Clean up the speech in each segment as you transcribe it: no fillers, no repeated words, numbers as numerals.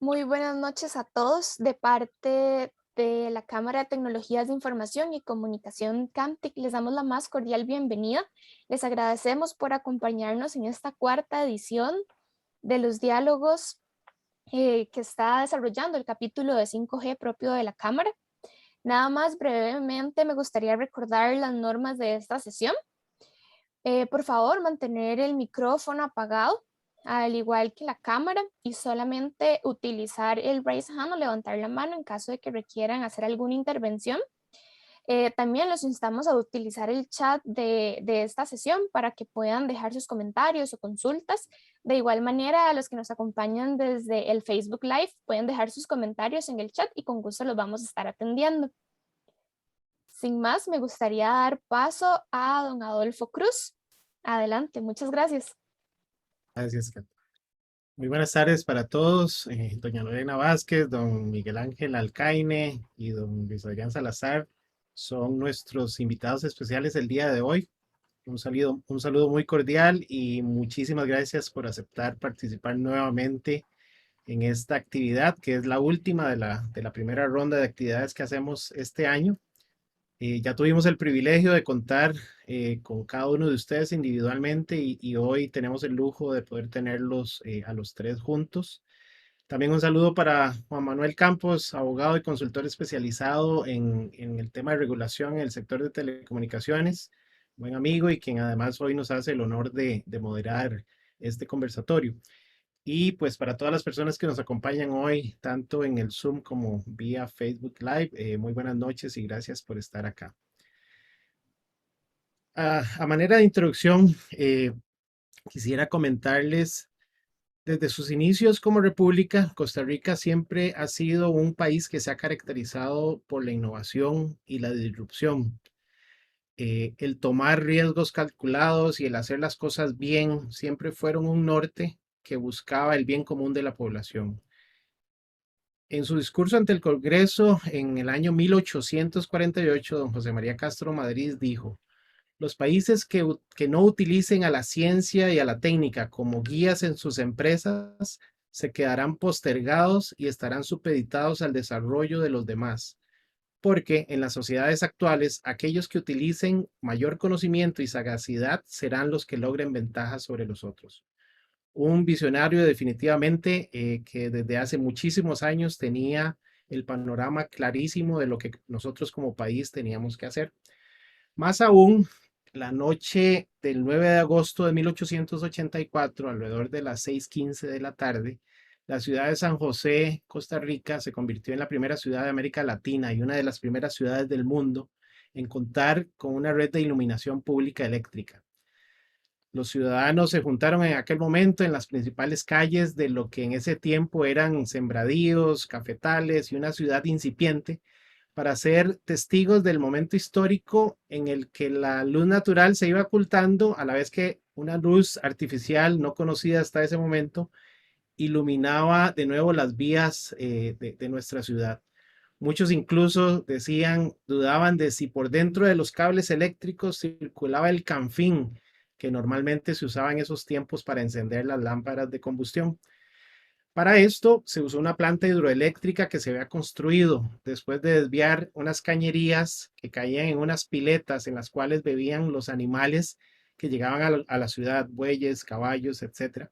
Muy buenas noches a todos. De parte de la Cámara de Tecnologías de Información y Comunicación CAMTIC, les damos la más cordial bienvenida. Les agradecemos por acompañarnos en esta cuarta edición de los diálogos que está desarrollando el capítulo de 5G propio de la Cámara. Nada más brevemente me gustaría recordar las normas de esta sesión. Por favor, mantener el micrófono apagado, al igual que la cámara, y solamente utilizar el raise hand o levantar la mano en caso de que requieran hacer alguna intervención. También los instamos a utilizar el chat de esta sesión para que puedan dejar sus comentarios o consultas. De igual manera, a los que nos acompañan desde el Facebook Live pueden dejar sus comentarios en el chat y con gusto los vamos a estar atendiendo. Sin más, me gustaría dar paso a don Adolfo Cruz. Adelante, muchas gracias. Gracias, Kat. Muy buenas tardes para todos. Doña Lorena Vázquez, don Miguel Ángel Alcaine y don Luis Adrián Salazar son nuestros invitados especiales el día de hoy. Un saludo muy cordial y muchísimas gracias por aceptar participar nuevamente en esta actividad, que es la última de la primera ronda de actividades que hacemos este año. Ya tuvimos el privilegio de contar con cada uno de ustedes individualmente y hoy tenemos el lujo de poder tenerlos a los tres juntos. También un saludo para Juan Manuel Campos, abogado y consultor especializado en el tema de regulación en el sector de telecomunicaciones, buen amigo y quien además hoy nos hace el honor de moderar este conversatorio. Y pues para todas las personas que nos acompañan hoy, tanto en el Zoom como vía Facebook Live, muy buenas noches y gracias por estar acá. A manera de introducción, quisiera comentarles, desde sus inicios como república, Costa Rica siempre ha sido un país que se ha caracterizado por la innovación y la disrupción. El tomar riesgos calculados y el hacer las cosas bien siempre fueron un norte que buscaba el bien común de la población. En su discurso ante el Congreso en el año 1848, don José María Castro Madrid dijo: los países que no utilicen a la ciencia y a la técnica como guías en sus empresas se quedarán postergados y estarán supeditados al desarrollo de los demás, porque en las sociedades actuales aquellos que utilicen mayor conocimiento y sagacidad serán los que logren ventajas sobre los otros. Un visionario definitivamente que desde hace muchísimos años tenía el panorama clarísimo de lo que nosotros como país teníamos que hacer. Más aún, la noche del 9 de agosto de 1884, alrededor de las 6:15 de la tarde, la ciudad de San José, Costa Rica, se convirtió en la primera ciudad de América Latina y una de las primeras ciudades del mundo en contar con una red de iluminación pública eléctrica. Los ciudadanos se juntaron en aquel momento en las principales calles de lo que en ese tiempo eran sembradíos, cafetales y una ciudad incipiente, para ser testigos del momento histórico en el que la luz natural se iba ocultando a la vez que una luz artificial no conocida hasta ese momento iluminaba de nuevo las vías de nuestra ciudad. Muchos incluso decían, dudaban de si por dentro de los cables eléctricos circulaba el canfín que normalmente se usaba en esos tiempos para encender las lámparas de combustión. Para esto se usó una planta hidroeléctrica que se había construido después de desviar unas cañerías que caían en unas piletas en las cuales bebían los animales que llegaban a la ciudad, bueyes, caballos, etcétera,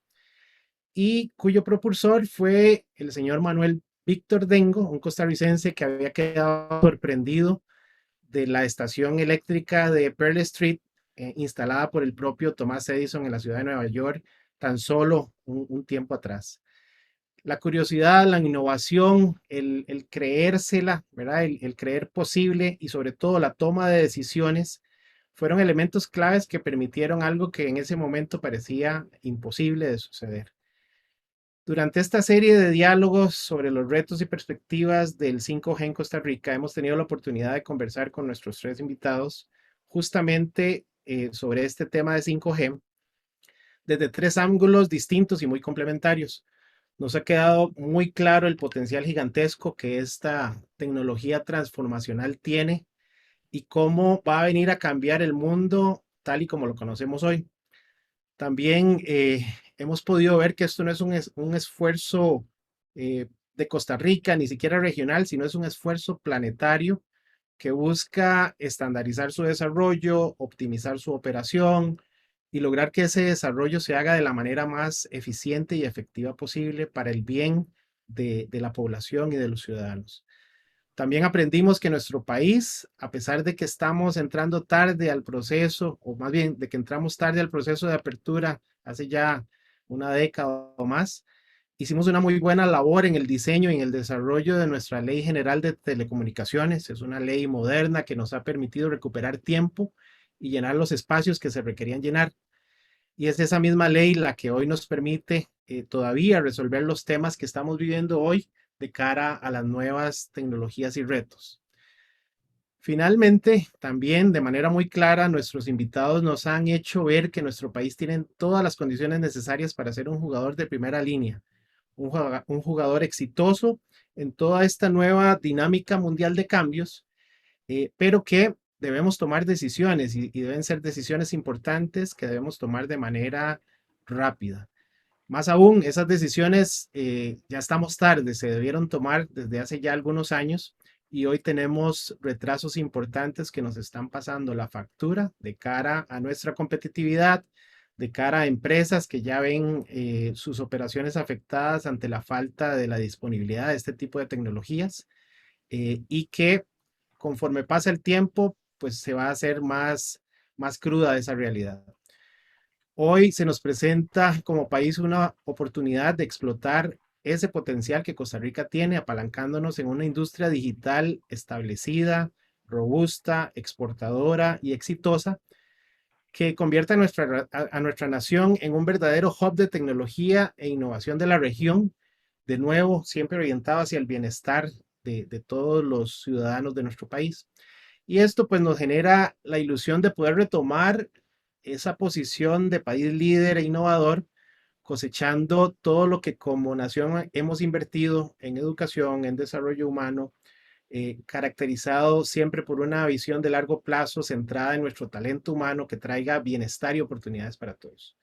y cuyo propulsor fue el señor Manuel Víctor Dengo, un costarricense que había quedado sorprendido de la estación eléctrica de Pearl Street, instalada por el propio Thomas Edison en la ciudad de Nueva York, tan solo un tiempo atrás. La curiosidad, la innovación, el creérsela, ¿verdad? El creer posible y sobre todo la toma de decisiones fueron elementos claves que permitieron algo que en ese momento parecía imposible de suceder. Durante esta serie de diálogos sobre los retos y perspectivas del 5G en Costa Rica, hemos tenido la oportunidad de conversar con nuestros tres invitados justamente sobre este tema de 5G desde tres ángulos distintos y muy complementarios. Nos ha quedado muy claro el potencial gigantesco que esta tecnología transformacional tiene y cómo va a venir a cambiar el mundo tal y como lo conocemos hoy. También hemos podido ver que esto no es un esfuerzo de Costa Rica, ni siquiera regional, sino es un esfuerzo planetario que busca estandarizar su desarrollo, optimizar su operación y lograr que ese desarrollo se haga de la manera más eficiente y efectiva posible para el bien de la población y de los ciudadanos. También aprendimos que nuestro país, a pesar de que estamos entrando tarde al proceso, o más bien de que entramos tarde al proceso de apertura hace ya una década o más, hicimos una muy buena labor en el diseño y en el desarrollo de nuestra Ley General de Telecomunicaciones. Es una ley moderna que nos ha permitido recuperar tiempo y llenar los espacios que se requerían llenar. Y es esa misma ley la que hoy nos permite todavía resolver los temas que estamos viviendo hoy de cara a las nuevas tecnologías y retos. Finalmente, también de manera muy clara, nuestros invitados nos han hecho ver que nuestro país tiene todas las condiciones necesarias para ser un jugador de primera línea, un jugador exitoso en toda esta nueva dinámica mundial de cambios, pero que debemos tomar decisiones y deben ser decisiones importantes que debemos tomar de manera rápida. Más aún, esas decisiones ya estamos tarde, se debieron tomar desde hace ya algunos años y hoy tenemos retrasos importantes que nos están pasando la factura de cara a nuestra competitividad, de cara a empresas que ya ven sus operaciones afectadas ante la falta de la disponibilidad de este tipo de tecnologías y que conforme pasa el tiempo, pues se va a hacer más cruda esa realidad. Hoy se nos presenta como país una oportunidad de explotar ese potencial que Costa Rica tiene, apalancándonos en una industria digital establecida, robusta, exportadora y exitosa, que convierta a nuestra nación en un verdadero hub de tecnología e innovación de la región, de nuevo, siempre orientado hacia el bienestar de todos los ciudadanos de nuestro país. Y esto pues nos genera la ilusión de poder retomar esa posición de país líder e innovador, cosechando todo lo que como nación hemos invertido en educación, en desarrollo humano, caracterizado siempre por una visión de largo plazo centrada en nuestro talento humano que traiga bienestar y oportunidades para todos.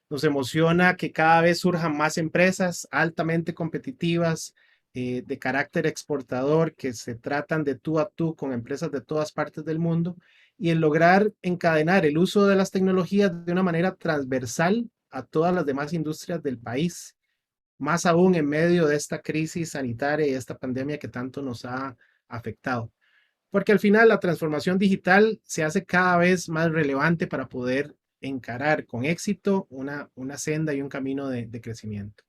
Nos emociona que cada vez surjan más empresas altamente competitivas, de carácter exportador, que se tratan de tú a tú con empresas de todas partes del mundo y el lograr encadenar el uso de las tecnologías de una manera transversal a todas las demás industrias del país, más aún en medio de esta crisis sanitaria y esta pandemia que tanto nos ha afectado. Porque al final la transformación digital se hace cada vez más relevante para poder encarar con éxito una senda y un camino de crecimiento.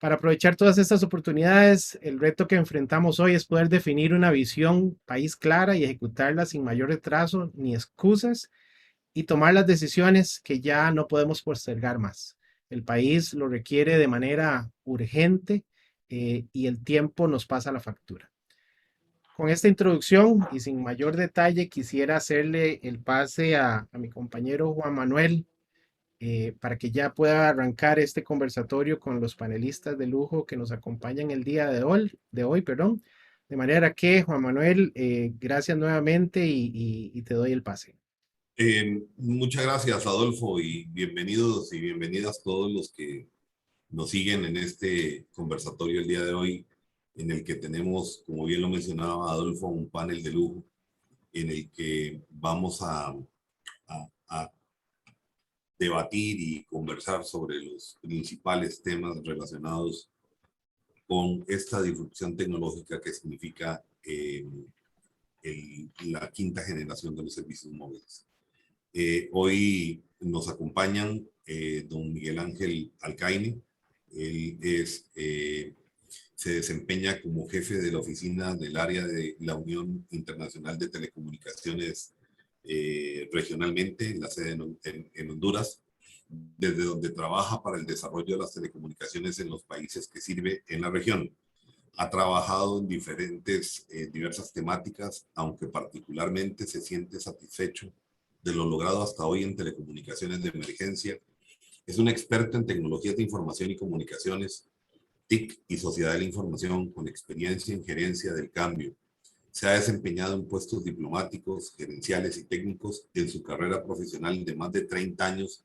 Para aprovechar todas estas oportunidades, el reto que enfrentamos hoy es poder definir una visión país clara y ejecutarla sin mayor retraso ni excusas y tomar las decisiones que ya no podemos postergar más. El país lo requiere de manera urgente y el tiempo nos pasa la factura. Con esta introducción y sin mayor detalle, quisiera hacerle el pase a mi compañero Juan Manuel para que ya pueda arrancar este conversatorio con los panelistas de lujo que nos acompañan el día de hoy, perdón. De manera que, Juan Manuel, gracias nuevamente y te doy el pase. Muchas gracias, Adolfo, y bienvenidos y bienvenidas todos los que nos siguen en este conversatorio el día de hoy, en el que tenemos, como bien lo mencionaba Adolfo, un panel de lujo en el que vamos a debatir y conversar sobre los principales temas relacionados con esta disrupción tecnológica que significa la quinta generación de los servicios móviles. Hoy nos acompañan don Miguel Ángel Alcaine. Él se desempeña como jefe de la oficina del área de la Unión Internacional de Telecomunicaciones regionalmente, en la sede en Honduras, desde donde trabaja para el desarrollo de las telecomunicaciones en los países que sirve en la región. Ha trabajado en diversas temáticas, aunque particularmente se siente satisfecho de lo logrado hasta hoy en telecomunicaciones de emergencia. Es un experto en tecnologías de información y comunicaciones, TIC y sociedad de la información, con experiencia en gerencia del cambio. Se ha desempeñado en puestos diplomáticos, gerenciales y técnicos en su carrera profesional de más de 30 años.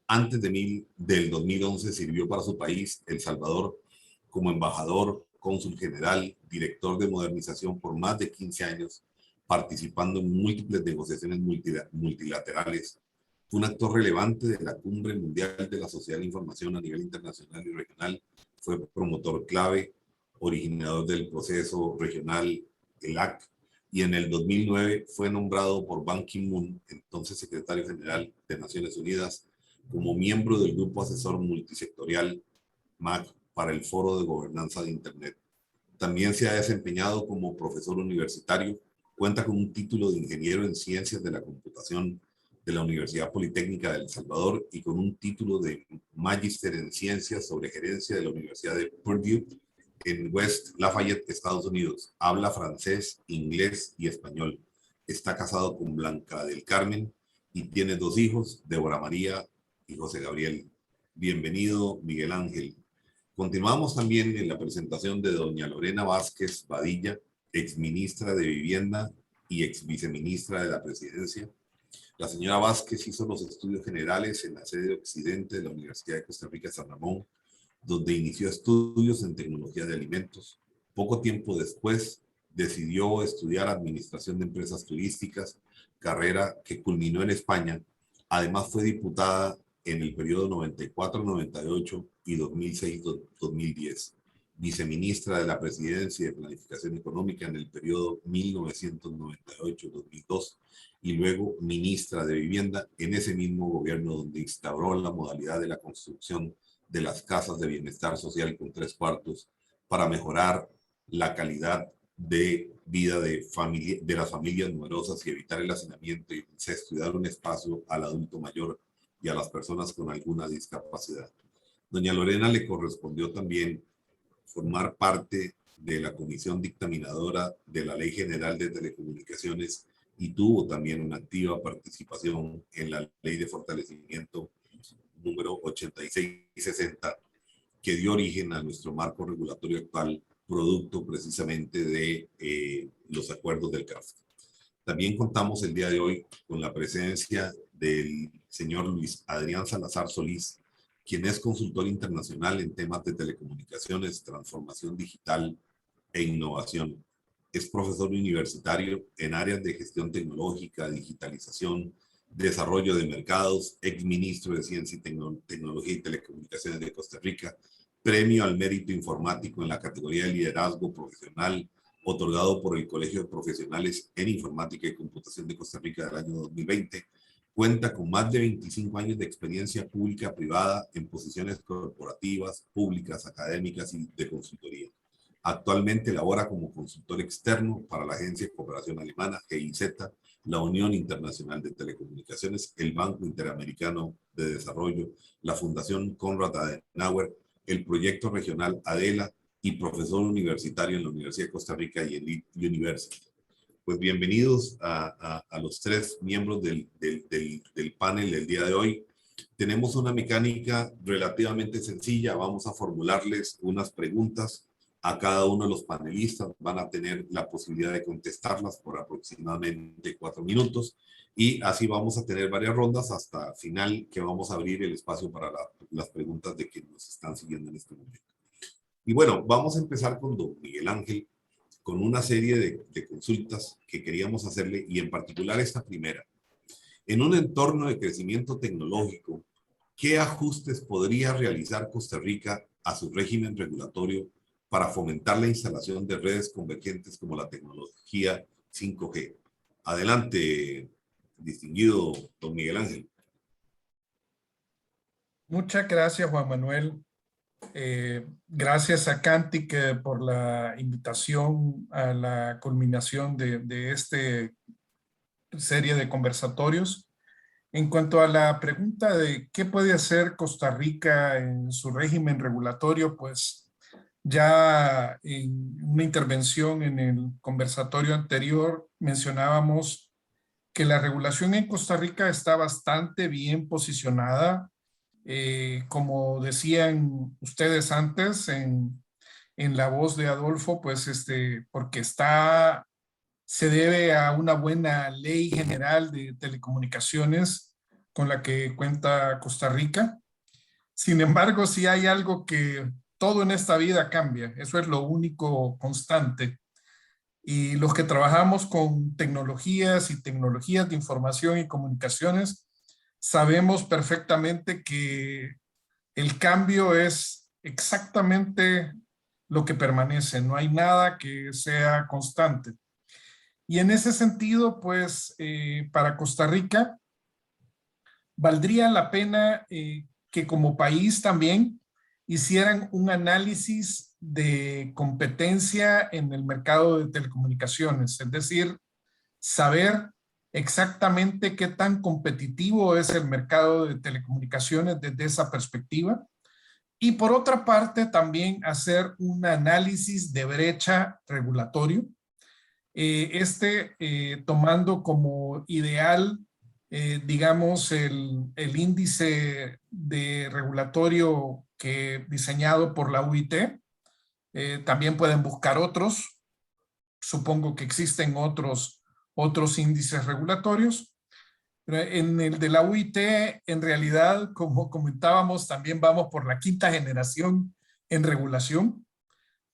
Antes del 2011 sirvió para su país, El Salvador, como embajador, cónsul general, director de modernización por más de 15 años, participando en múltiples negociaciones multilaterales. Fue un actor relevante de la Cumbre Mundial de la Sociedad de la Información a nivel internacional y regional. Fue promotor clave, originador del proceso regional ELAC, y en el 2009 fue nombrado por Ban Ki-moon, entonces secretario general de Naciones Unidas, como miembro del grupo asesor multisectorial MAC para el Foro de Gobernanza de Internet. También se ha desempeñado como profesor universitario, cuenta con un título de ingeniero en ciencias de la computación de la Universidad Politécnica de El Salvador y con un título de magíster en ciencias sobre gerencia de la Universidad de Purdue en West Lafayette, Estados Unidos. Habla francés, inglés y español. Está casado con Blanca del Carmen y tiene 2 hijos, Débora María y José Gabriel. Bienvenido, Miguel Ángel. Continuamos también en la presentación de doña Lorena Vázquez Badilla, exministra de Vivienda y exviceministra de la Presidencia. La señora Vázquez hizo los estudios generales en la sede occidente de la Universidad de Costa Rica San Ramón, donde inició estudios en tecnología de alimentos. Poco tiempo después, decidió estudiar administración de empresas turísticas, carrera que culminó en España. Además, fue diputada en el periodo 94-98 y 2006-2010, viceministra de la Presidencia de Planificación Económica en el periodo 1998-2002 y luego ministra de Vivienda en ese mismo gobierno, donde instauró la modalidad de la construcción de las casas de bienestar social con 3/4 para mejorar la calidad de vida de las familias numerosas y evitar el hacinamiento y incesto y dar un espacio al adulto mayor y a las personas con alguna discapacidad. Doña Lorena le correspondió también formar parte de la comisión dictaminadora de la Ley General de Telecomunicaciones y tuvo también una activa participación en la Ley de Fortalecimiento número 8660, que dio origen a nuestro marco regulatorio actual, producto precisamente de los acuerdos del CAFTA. También contamos el día de hoy con la presencia del señor Luis Adrián Salazar Solís, quien es consultor internacional en temas de telecomunicaciones, transformación digital e innovación. Es profesor universitario en áreas de gestión tecnológica, digitalización, desarrollo de mercados, exministro de Ciencia y Tecnología y Telecomunicaciones de Costa Rica, premio al mérito informático en la categoría de liderazgo profesional, otorgado por el Colegio de Profesionales en Informática y Computación de Costa Rica del año 2020. Cuenta con más de 25 años de experiencia pública privada en posiciones corporativas, públicas, académicas y de consultoría. Actualmente labora como consultor externo para la Agencia de Cooperación Alemana, GIZ, la Unión Internacional de Telecomunicaciones, el Banco Interamericano de Desarrollo, la Fundación Konrad Adenauer, el Proyecto Regional ADELA y profesor universitario en la Universidad de Costa Rica y Elite University. Pues bienvenidos a los 3 miembros del panel del día de hoy. Tenemos una mecánica relativamente sencilla. Vamos a formularles unas preguntas a cada uno de los panelistas. Van a tener la posibilidad de contestarlas por aproximadamente 4 minutos. Y así vamos a tener varias rondas hasta final, que vamos a abrir el espacio para las preguntas de quienes nos están siguiendo en este momento. Y bueno, vamos a empezar con don Miguel Ángel, con una serie de consultas que queríamos hacerle, y en particular esta primera. En un entorno de crecimiento tecnológico, ¿qué ajustes podría realizar Costa Rica a su régimen regulatorio para fomentar la instalación de redes convergentes como la tecnología 5G? Adelante, distinguido don Miguel Ángel. Muchas gracias, Juan Manuel. Gracias a Cantic por la invitación a la culminación de esta serie de conversatorios. En cuanto a la pregunta de qué puede hacer Costa Rica en su régimen regulatorio, pues ya en una intervención en el conversatorio anterior mencionábamos que la regulación en Costa Rica está bastante bien posicionada. Como decían ustedes antes en la voz de Adolfo, pues porque se debe a una buena ley general de telecomunicaciones con la que cuenta Costa Rica. Sin embargo, sí hay algo que todo en esta vida cambia, eso es lo único constante. Y los que trabajamos con tecnologías y tecnologías de información y comunicaciones, sabemos perfectamente que el cambio es exactamente lo que permanece, no hay nada que sea constante. Y en ese sentido, pues, para Costa Rica, valdría la pena que como país también hicieran un análisis de competencia en el mercado de telecomunicaciones, es decir, saber exactamente qué tan competitivo es el mercado de telecomunicaciones desde esa perspectiva. Y por otra parte, también hacer un análisis de brecha regulatorio, tomando como ideal, digamos, el índice de regulatorio diseñado por la UIT. También pueden buscar otros. Supongo que existen otros índices regulatorios. Pero en el de la UIT, en realidad, como comentábamos, también vamos por la 5ª generación en regulación.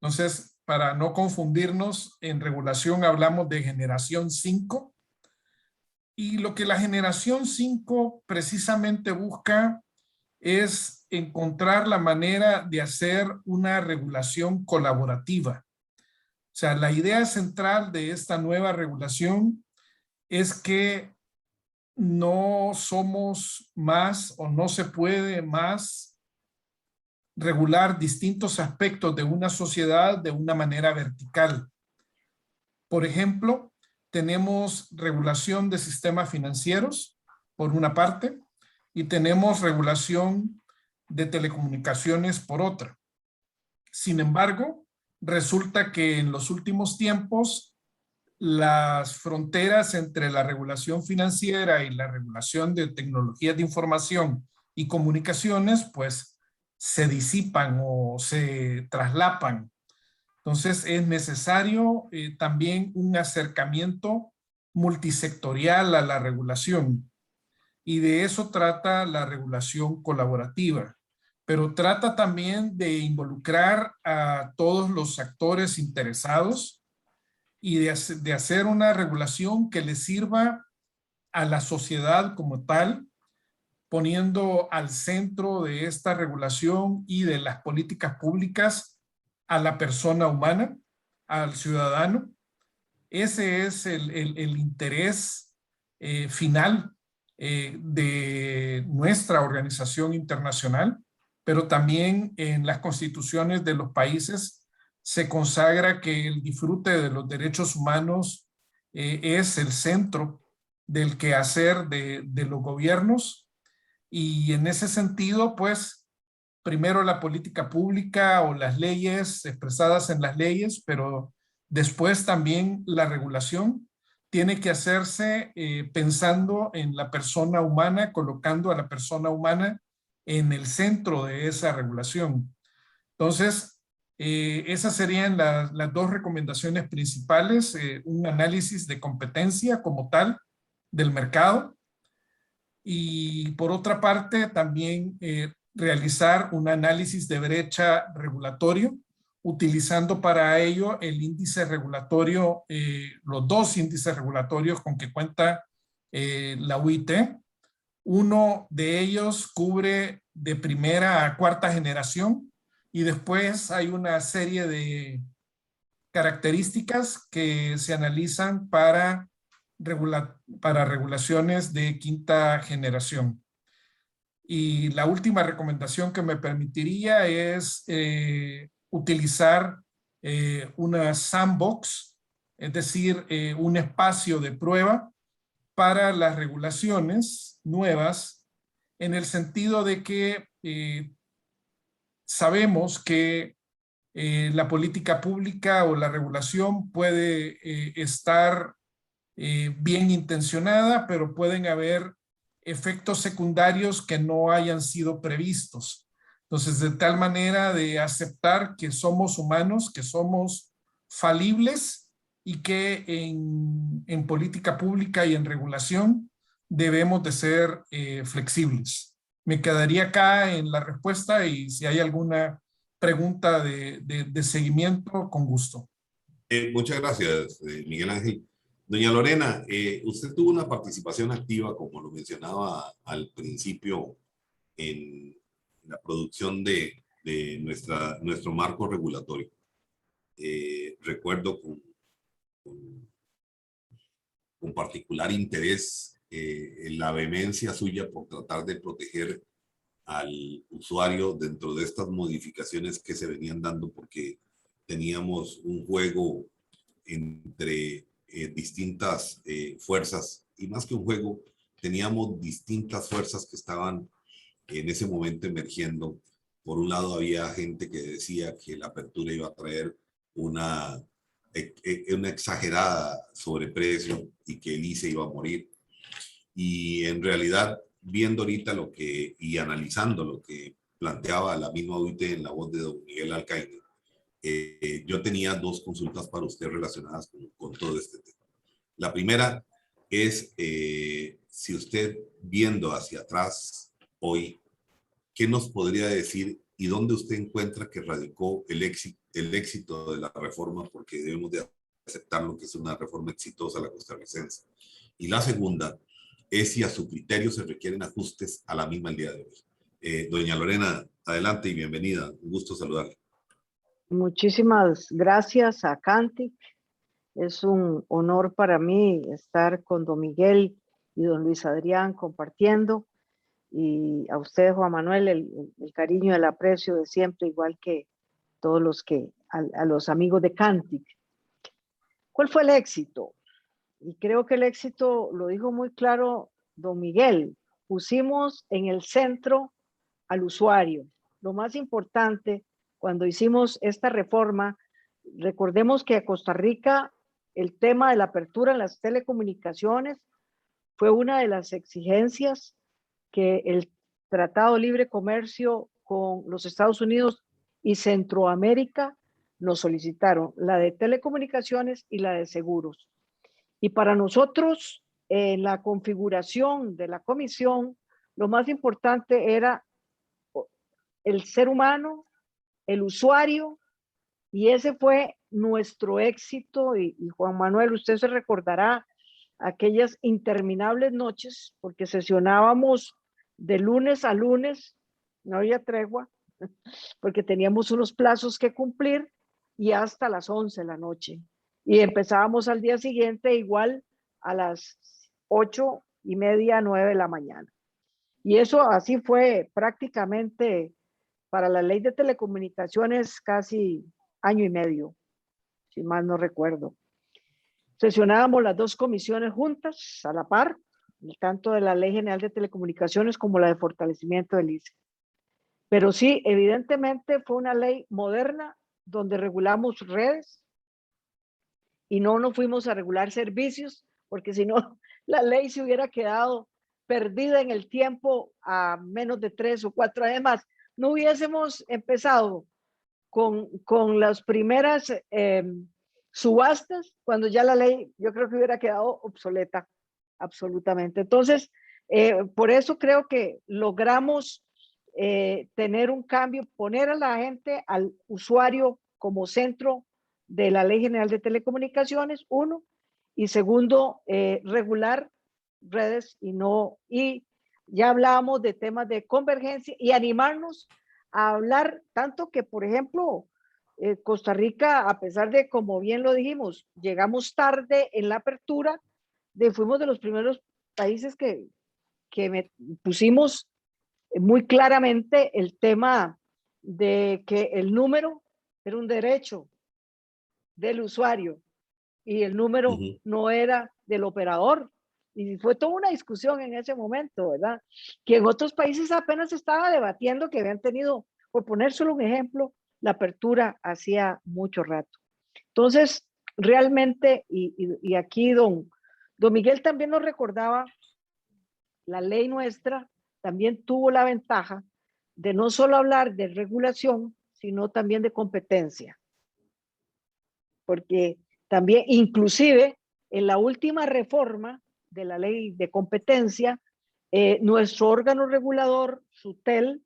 Entonces, para no confundirnos, en regulación hablamos de generación 5. Y lo que la generación 5 precisamente busca es encontrar la manera de hacer una regulación colaborativa. O sea, la idea central de esta nueva regulación es que no somos más o no se puede más regular distintos aspectos de una sociedad de una manera vertical. Por ejemplo, tenemos regulación de sistemas financieros, por una parte, y tenemos regulación de telecomunicaciones por otra. Sin embargo, resulta que en los últimos tiempos, las fronteras entre la regulación financiera y la regulación de tecnologías de información y comunicaciones, pues, se disipan o se traslapan. Entonces es necesario también un acercamiento multisectorial a la regulación. Y de eso trata la regulación colaborativa. Pero trata también de involucrar a todos los actores interesados y de hacer una regulación que le sirva a la sociedad como tal, poniendo al centro de esta regulación y de las políticas públicas a la persona humana, al ciudadano. Ese es el interés final de nuestra organización internacional, pero también en las constituciones de los países se consagra que el disfrute de los derechos humanos es el centro del quehacer de los gobiernos. Y en ese sentido, pues, primero la política pública o las leyes expresadas en las leyes, pero después también la regulación tiene que hacerse pensando en la persona humana, colocando a la persona humana en el centro de esa regulación. Entonces, esas serían las 2 recomendaciones principales, un análisis de competencia como tal del mercado, y por otra parte también realizar un análisis de brecha regulatorio, utilizando para ello el índice regulatorio, los 2 índices regulatorios con que cuenta la UIT. Uno de ellos cubre de 1ª a 4ª generación y después hay una serie de características que se analizan para regulaciones de 5ª generación. Y la última recomendación que me permitiría es utilizar una sandbox, es decir, un espacio de prueba para las regulaciones nuevas, en el sentido de que sabemos que la política pública o la regulación puede estar bien intencionada, pero pueden haber efectos secundarios que no hayan sido previstos. Entonces, de tal manera de aceptar que somos humanos, que somos falibles y que en política pública y en regulación debemos de ser flexibles. Me quedaría acá en la respuesta y si hay alguna pregunta de seguimiento, con gusto. Muchas gracias, Miguel Ángel. Doña Lorena, usted tuvo una participación activa, como lo mencionaba al principio, en la producción de nuestro marco regulatorio. Recuerdo con particular interés la vehemencia suya por tratar de proteger al usuario dentro de estas modificaciones que se venían dando, porque teníamos un juego entre distintas fuerzas, y más que un juego, teníamos distintas fuerzas que estaban en ese momento emergiendo. Por un lado había gente que decía que la apertura iba a traer una exagerada sobreprecio y que el ICE iba a morir. Y en realidad, viendo ahorita y analizando lo que planteaba la misma OIT en la voz de don Miguel Alcaine, yo tenía dos consultas para usted relacionadas con todo este tema. La primera es si usted, viendo hacia atrás hoy, ¿qué nos podría decir y dónde usted encuentra que radicó el éxito de la reforma? Porque debemos de aceptar lo que es una reforma exitosa la costarricense. Y la segunda es si a su criterio se requieren ajustes a la misma el día de hoy. Doña Lorena, adelante y bienvenida. Un gusto saludarle. Muchísimas gracias a Cantic. Es un honor para mí estar con don Miguel y don Luis Adrián compartiendo. Y a usted, Juan Manuel, el cariño y el aprecio de siempre, igual que todos a los amigos de Cantic. ¿Cuál fue el éxito? Y creo que el éxito lo dijo muy claro don Miguel. Pusimos en el centro al usuario. Lo más importante, cuando hicimos esta reforma, recordemos que a Costa Rica el tema de la apertura en las telecomunicaciones fue una de las exigencias que el Tratado de Libre Comercio con los Estados Unidos y Centroamérica nos solicitaron, la de telecomunicaciones y la de seguros. Y para nosotros, en la configuración de la comisión, lo más importante era el ser humano, el usuario, y ese fue nuestro éxito. Y Juan Manuel, usted se recordará aquellas interminables noches, porque sesionábamos de lunes a lunes, no había tregua, porque teníamos unos plazos que cumplir, y hasta las 11 de la noche. Y empezábamos al día siguiente igual a las 8:30, 9 de la mañana. Y eso así fue prácticamente para la ley de telecomunicaciones casi año y medio, si mal no recuerdo. Sesionábamos las dos comisiones juntas, a la par, tanto de la Ley General de Telecomunicaciones como la de fortalecimiento del ICE. Pero sí, evidentemente fue una ley moderna donde regulamos redes y no nos fuimos a regular servicios, porque si no, la ley se hubiera quedado perdida en el tiempo a menos de 3 o 4 años más. No hubiésemos empezado con las primeras subastas, cuando ya la ley yo creo que hubiera quedado obsoleta absolutamente. Entonces, por eso creo que logramos tener un cambio, poner a la gente, al usuario como centro de la Ley General de Telecomunicaciones, uno, y segundo, regular redes y ya hablábamos de temas de convergencia y animarnos a hablar tanto que, por ejemplo, Costa Rica, a pesar de, como bien lo dijimos, llegamos tarde en la apertura, fuimos de los primeros países que pusimos muy claramente el tema de que el número era un derecho del usuario y el número no era del operador. Y fue toda una discusión en ese momento, ¿verdad? Que en otros países apenas estaba debatiendo, que habían tenido, por poner solo un ejemplo, la apertura hacía mucho rato. Entonces, realmente, y aquí don Miguel también nos recordaba, la ley nuestra también tuvo la ventaja de no solo hablar de regulación, sino también de competencia. Porque también, inclusive, en la última reforma de la ley de competencia, nuestro órgano regulador, SUTEL,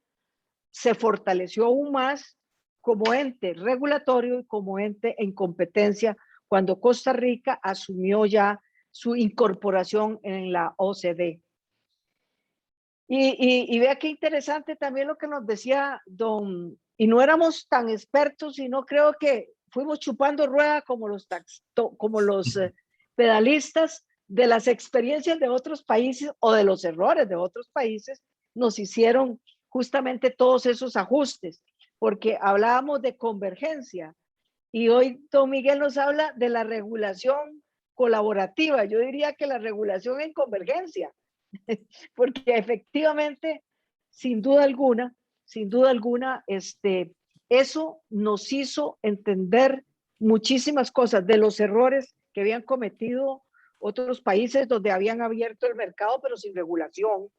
se fortaleció aún más como ente regulatorio y como ente en competencia cuando Costa Rica asumió ya su incorporación en la OCDE. Y vea qué interesante también lo que nos decía y no éramos tan expertos, sino creo que fuimos chupando rueda como los pedalistas de las experiencias de otros países o de los errores de otros países, nos hicieron justamente todos esos ajustes, porque hablábamos de convergencia y hoy don Miguel nos habla de la regulación colaborativa. Yo diría que la regulación en convergencia, porque efectivamente, sin duda alguna, eso nos hizo entender muchísimas cosas de los errores que habían cometido otros países donde habían abierto el mercado, pero sin regulación,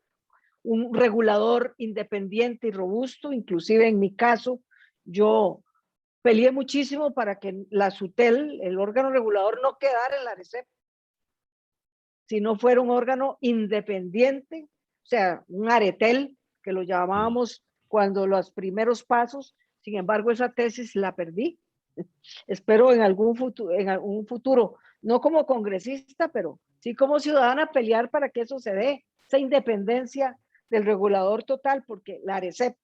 un regulador independiente y robusto. Inclusive en mi caso, yo peleé muchísimo para que la SUTEL, el órgano regulador, no quedara en la ARECEP, si no fuera un órgano independiente, o sea, un aretel, que lo llamábamos cuando los primeros pasos. Sin embargo, esa tesis la perdí. Espero en algún futuro, no como congresista, pero sí como ciudadana, pelear para que eso se dé, esa independencia del regulador total, porque la ARECEP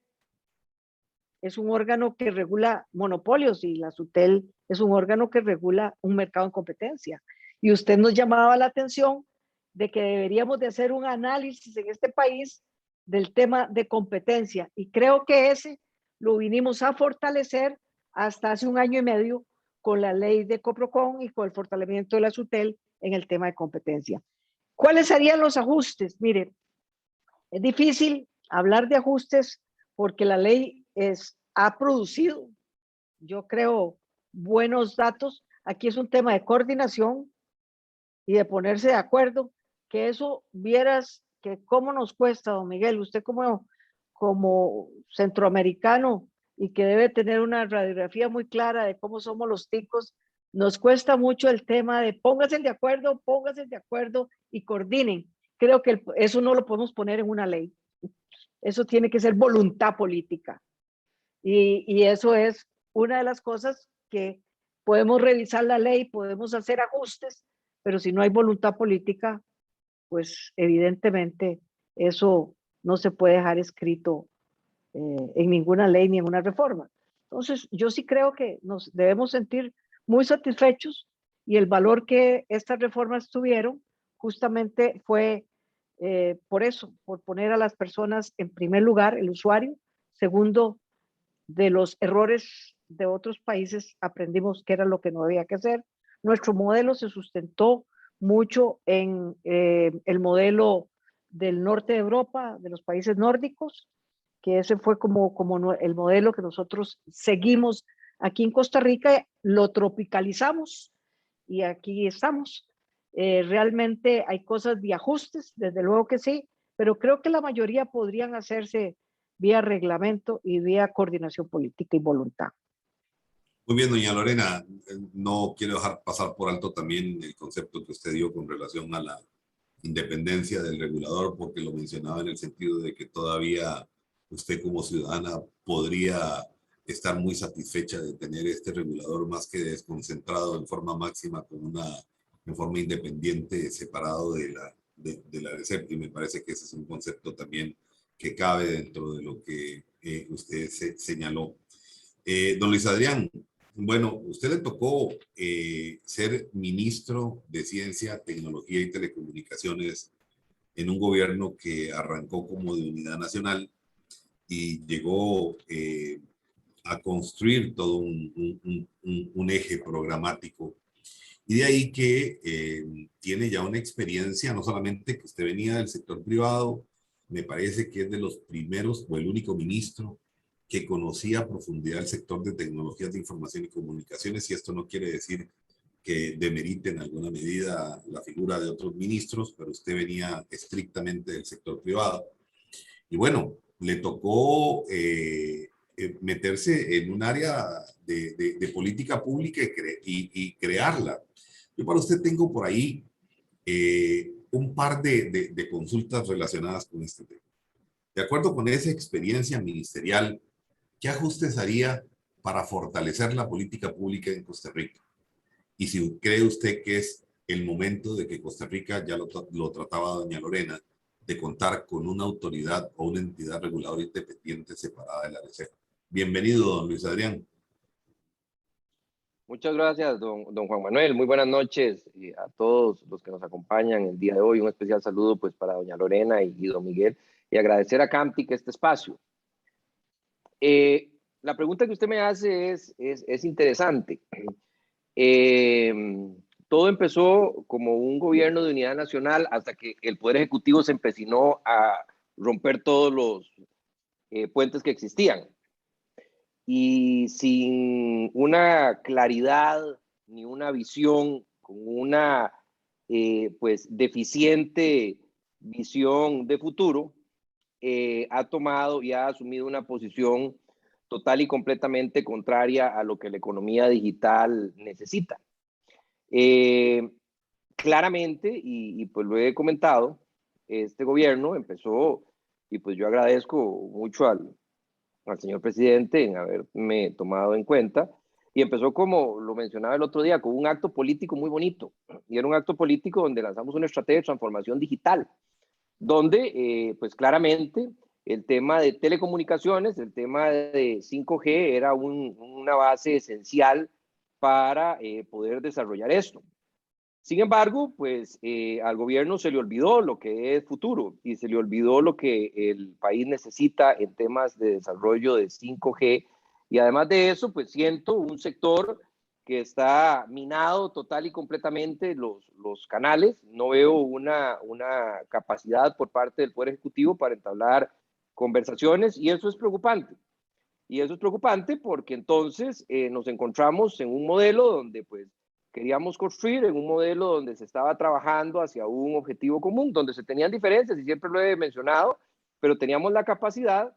es un órgano que regula monopolios y la SUTEL es un órgano que regula un mercado en competencia. Y usted nos llamaba la atención de que deberíamos de hacer un análisis en este país del tema de competencia. Y creo que ese lo vinimos a fortalecer hasta hace 1 año y medio con la ley de Coprocon y con el fortalecimiento de la SUTEL en el tema de competencia. ¿Cuáles serían los ajustes? Mire, es difícil hablar de ajustes porque la ley ha producido, yo creo, buenos datos. Aquí es un tema de coordinación y de ponerse de acuerdo, que eso vieras que cómo nos cuesta, don Miguel, usted como centroamericano y que debe tener una radiografía muy clara de cómo somos los ticos, nos cuesta mucho el tema de pónganse de acuerdo y coordinen. Creo que eso no lo podemos poner en una ley. Eso tiene que ser voluntad política. Y eso es una de las cosas que podemos revisar la ley, podemos hacer ajustes, pero si no hay voluntad política, pues evidentemente eso no se puede dejar escrito en ninguna ley ni en una reforma. Entonces, yo sí creo que nos debemos sentir muy satisfechos y el valor que estas reformas tuvieron justamente fue por eso, por poner a las personas en primer lugar, el usuario. Segundo, de los errores de otros países aprendimos que era lo que no había que hacer. Nuestro modelo se sustentó mucho en el modelo del norte de Europa, de los países nórdicos, que ese fue como el modelo que nosotros seguimos aquí en Costa Rica, lo tropicalizamos y aquí estamos. Realmente hay cosas de ajustes, desde luego que sí, pero creo que la mayoría podrían hacerse vía reglamento y vía coordinación política y voluntad. Muy bien, doña Lorena, no quiero dejar pasar por alto también el concepto que usted dio con relación a la independencia del regulador, porque lo mencionaba en el sentido de que todavía usted como ciudadana podría estar muy satisfecha de tener este regulador más que desconcentrado en forma máxima, en forma independiente, separado de la ARECEP, y me parece que ese es un concepto también que cabe dentro de lo que usted señaló. Don Luis Adrián, bueno, usted le tocó ser ministro de Ciencia, Tecnología y Telecomunicaciones en un gobierno que arrancó como de unidad nacional y llegó a construir todo un eje programático. Y de ahí que tiene ya una experiencia, no solamente que usted venía del sector privado, me parece que es de los primeros o el único ministro que conocía a profundidad el sector de tecnologías de información y comunicaciones, y esto no quiere decir que demerite en alguna medida la figura de otros ministros, pero usted venía estrictamente del sector privado. Y bueno, le tocó meterse en un área de política pública y crearla. Yo para usted tengo por ahí un par de consultas relacionadas con este tema. De acuerdo con esa experiencia ministerial, ¿qué ajustes haría para fortalecer la política pública en Costa Rica. Y si cree usted que es el momento de que Costa Rica, ya lo trataba doña Lorena, de contar con una autoridad o una entidad reguladora independiente separada de la ARECEP. Bienvenido, don Luis Adrián. Muchas gracias, don Juan Manuel. Muy buenas noches a todos los que nos acompañan el día de hoy. Un especial saludo pues para doña Lorena y don Miguel, y agradecer a Camtic este espacio. La pregunta que usted me hace es interesante. Todo empezó como un gobierno de unidad nacional hasta que el Poder Ejecutivo se empecinó a romper todos los puentes que existían. Y sin una claridad ni una visión, con una pues deficiente visión de futuro, ha tomado y ha asumido una posición total y completamente contraria a lo que la economía digital necesita. Claramente, y pues lo he comentado, este gobierno empezó, y pues yo agradezco mucho al señor presidente en haberme tomado en cuenta, y empezó, como lo mencionaba el otro día, con un acto político muy bonito, y era un acto político donde lanzamos una estrategia de transformación digital, donde pues claramente el tema de telecomunicaciones, el tema de 5G era una base esencial para poder desarrollar esto. Sin embargo, pues al gobierno se le olvidó lo que es futuro y se le olvidó lo que el país necesita en temas de desarrollo de 5G. Y además de eso, pues siento un sector que está minado total y completamente los canales. No veo una capacidad por parte del Poder Ejecutivo para entablar conversaciones, y eso es preocupante. Y eso es preocupante porque entonces nos encontramos en un modelo donde pues queríamos construir, en un modelo donde se estaba trabajando hacia un objetivo común, donde se tenían diferencias, y siempre lo he mencionado, pero teníamos la capacidad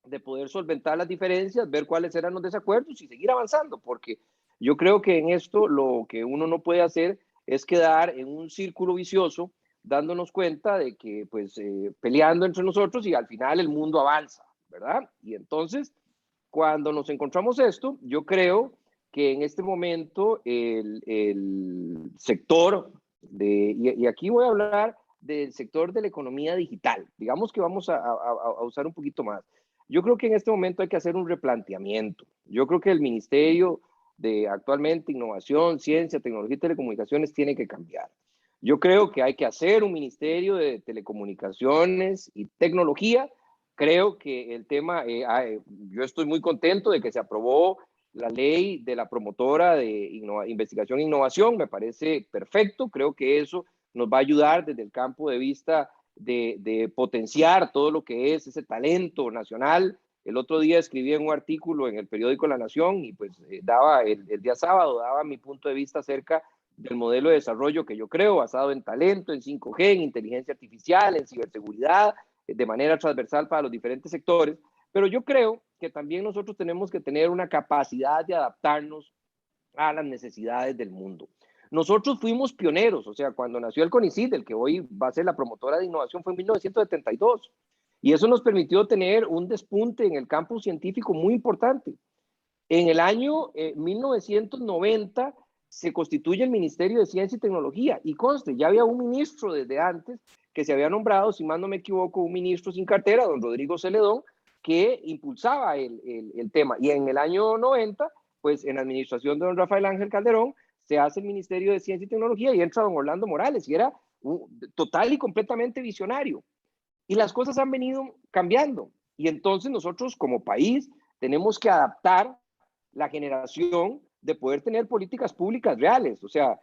de poder solventar las diferencias, ver cuáles eran los desacuerdos y seguir avanzando, porque yo creo que en esto lo que uno no puede hacer es quedar en un círculo vicioso, dándonos cuenta de que pues peleando entre nosotros y al final el mundo avanza, ¿verdad? Y entonces, cuando nos encontramos esto, yo creo que en este momento el sector, y aquí voy a hablar del sector de la economía digital, digamos que vamos a usar un poquito más. Yo creo que en este momento hay que hacer un replanteamiento. Yo creo que el Ministerio de actualmente Innovación, Ciencia, Tecnología y Telecomunicaciones tiene que cambiar. Yo creo que hay que hacer un Ministerio de Telecomunicaciones y Tecnología. Creo que el tema, yo estoy muy contento de que se aprobó la ley de la promotora de investigación e innovación. Me parece perfecto. Creo que eso nos va a ayudar desde el campo de vista de potenciar todo lo que es ese talento nacional. El otro día escribí en un artículo en el periódico La Nación y pues daba el día sábado, daba mi punto de vista acerca del modelo de desarrollo que yo creo, basado en talento, en 5G, en inteligencia artificial, en ciberseguridad, de manera transversal para los diferentes sectores. Pero yo creo que también nosotros tenemos que tener una capacidad de adaptarnos a las necesidades del mundo. Nosotros fuimos pioneros, o sea, cuando nació el CONICYT, el que hoy va a ser la promotora de innovación, fue en 1972. Y eso nos permitió tener un despunte en el campo científico muy importante. En el año 1990 se constituye el Ministerio de Ciencia y Tecnología. Y conste, ya había un ministro desde antes que se había nombrado, si mal no me equivoco, un ministro sin cartera, don Rodrigo Celedón, que impulsaba el tema. Y en el año 90, pues en la administración de don Rafael Ángel Calderón, se hace el Ministerio de Ciencia y Tecnología y entra don Orlando Morales, y era total y completamente visionario. Y las cosas han venido cambiando. Y entonces nosotros como país tenemos que adaptar la generación de poder tener políticas públicas reales. O sea,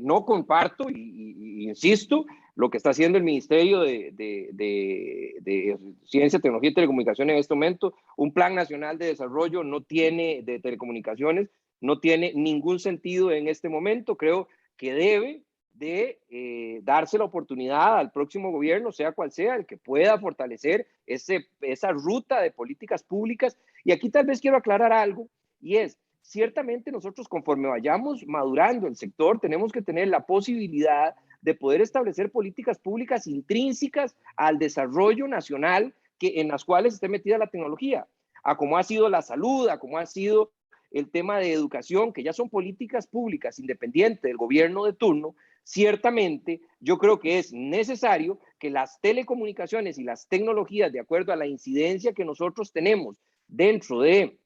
no comparto y insisto lo que está haciendo el Ministerio de Ciencia, Tecnología y Telecomunicaciones en este momento. Un plan nacional de desarrollo no tiene, de telecomunicaciones, no tiene ningún sentido en este momento. Creo que debe de darse la oportunidad al próximo gobierno, sea cual sea, el que pueda fortalecer esa ruta de políticas públicas. Y aquí tal vez quiero aclarar algo, y es, ciertamente nosotros conforme vayamos madurando el sector, tenemos que tener la posibilidad de poder establecer políticas públicas intrínsecas al desarrollo nacional en las cuales esté metida la tecnología. a cómo ha sido la salud, a cómo ha sido el tema de educación, que ya son políticas públicas independientes del gobierno de turno, ciertamente yo creo que es necesario que las telecomunicaciones y las tecnologías, de acuerdo a la incidencia que nosotros tenemos dentro de,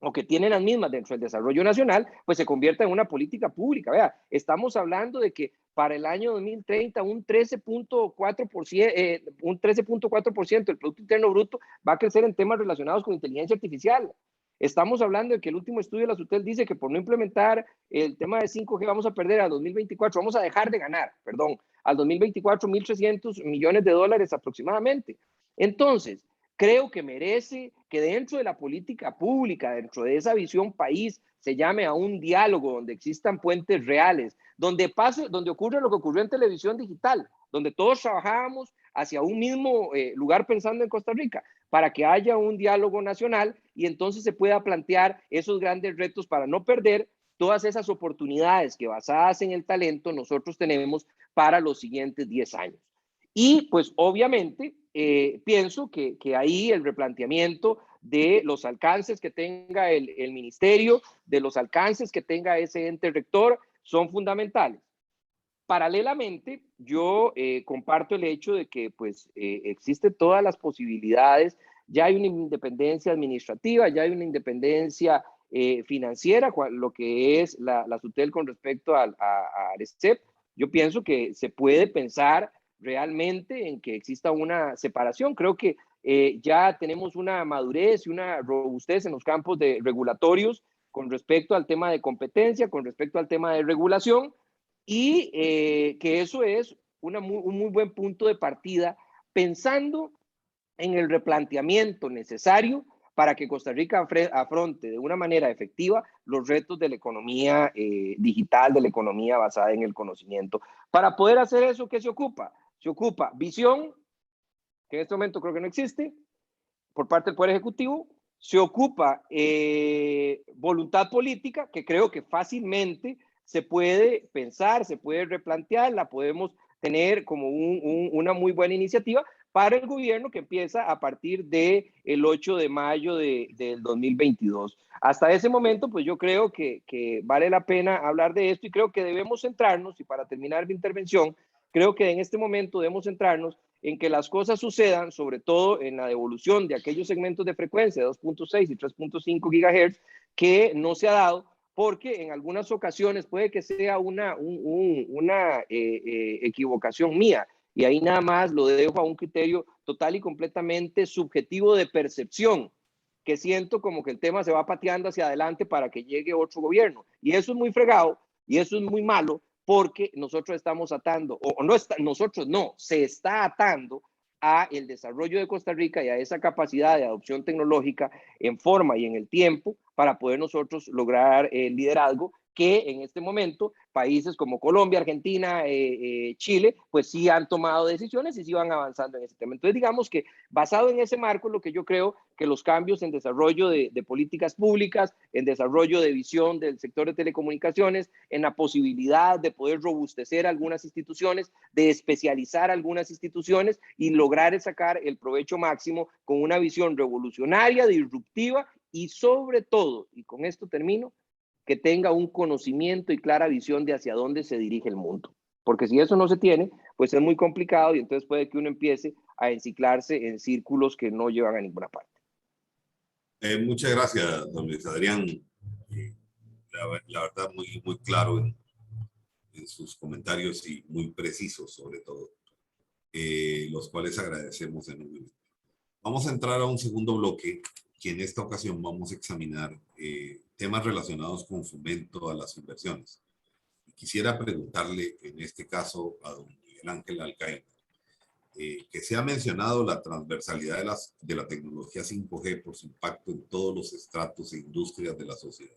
o que tienen las mismas dentro del desarrollo nacional, pues se convierta en una política pública. Vea, estamos hablando de que para el año 2030 un 13.4% del Producto Interno Bruto va a crecer en temas relacionados con inteligencia artificial. Estamos hablando de que el último estudio de la SUTEL dice que por no implementar el tema de 5G vamos a perder al 2024, vamos a dejar de ganar, perdón, al 2024 1.300 millones de dólares aproximadamente. Entonces, creo que merece que dentro de la política pública, dentro de esa visión país, se llame a un diálogo donde existan puentes reales, donde ocurre lo que ocurrió en televisión digital, donde todos trabajábamos hacia un mismo lugar pensando en Costa Rica, para que haya un diálogo nacional y entonces se pueda plantear esos grandes retos para no perder todas esas oportunidades que basadas en el talento nosotros tenemos para los siguientes 10 años. Y pues obviamente pienso que ahí el replanteamiento de los alcances que tenga el ministerio, de los alcances que tenga ese ente rector, son fundamentales. Paralelamente, yo comparto el hecho de que pues existen todas las posibilidades, ya hay una independencia administrativa, ya hay una independencia financiera, lo que es la SUTEL con respecto al ARECEP. Yo pienso que se puede pensar realmente en que exista una separación. Creo que ya tenemos una madurez y una robustez en los campos de regulatorios con respecto al tema de competencia, con respecto al tema de regulación, y que eso es un muy buen punto de partida pensando en el replanteamiento necesario para que Costa Rica afronte de una manera efectiva los retos de la economía digital, de la economía basada en el conocimiento. Para poder hacer eso, ¿qué se ocupa? Se ocupa visión, que en este momento creo que no existe, por parte del Poder Ejecutivo. Se ocupa voluntad política, que creo que fácilmente se puede pensar, se puede replantear, la podemos tener como una muy buena iniciativa para el gobierno que empieza a partir del 8 de mayo del 2022. Hasta ese momento, pues yo creo que vale la pena hablar de esto y creo que debemos centrarnos, y para terminar mi intervención, creo que en este momento debemos centrarnos en que las cosas sucedan, sobre todo en la devolución de aquellos segmentos de frecuencia de 2.6 y 3.5 gigahertz que no se ha dado, porque en algunas ocasiones puede que sea una equivocación mía, y ahí nada más lo dejo a un criterio total y completamente subjetivo de percepción, que siento como que el tema se va pateando hacia adelante para que llegue otro gobierno, y eso es muy fregado, y eso es muy malo, porque nosotros estamos atando, se está atando a el desarrollo de Costa Rica y a esa capacidad de adopción tecnológica en forma y en el tiempo para poder nosotros lograr el liderazgo que en este momento países como Colombia, Argentina, Chile, pues sí han tomado decisiones y sí van avanzando en ese tema. Entonces, digamos que basado en ese marco, lo que yo creo que los cambios en desarrollo de políticas públicas, en desarrollo de visión del sector de telecomunicaciones, en la posibilidad de poder robustecer algunas instituciones, de especializar algunas instituciones y lograr sacar el provecho máximo con una visión revolucionaria, disruptiva y sobre todo, y con esto termino, que tenga un conocimiento y clara visión de hacia dónde se dirige el mundo. Porque si eso no se tiene, pues es muy complicado y entonces puede que uno empiece a enciclarse en círculos que no llevan a ninguna parte. Muchas gracias, don Luis Adrián. La verdad, muy claro en sus comentarios y muy precisos sobre todo, los cuales agradecemos enormemente. Vamos a entrar a un segundo bloque, que en esta ocasión vamos a examinar temas relacionados con fomento a las inversiones. Quisiera preguntarle en este caso a don Miguel Ángel Alcaine, que se ha mencionado la transversalidad de la tecnología 5G por su impacto en todos los estratos e industrias de la sociedad.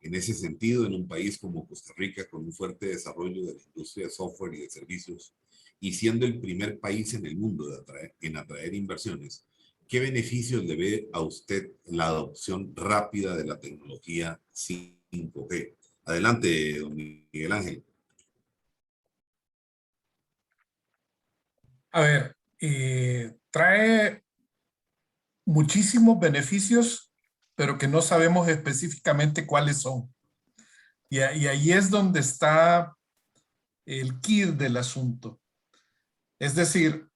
En ese sentido, en un país como Costa Rica, con un fuerte desarrollo de la industria de software y de servicios, y siendo el primer país en el mundo en atraer inversiones, ¿qué beneficios le ve a usted la adopción rápida de la tecnología 5G? Adelante, don Miguel Ángel. A ver, trae muchísimos beneficios, pero que no sabemos específicamente cuáles son. Y ahí es donde está el quid del asunto. Es decir,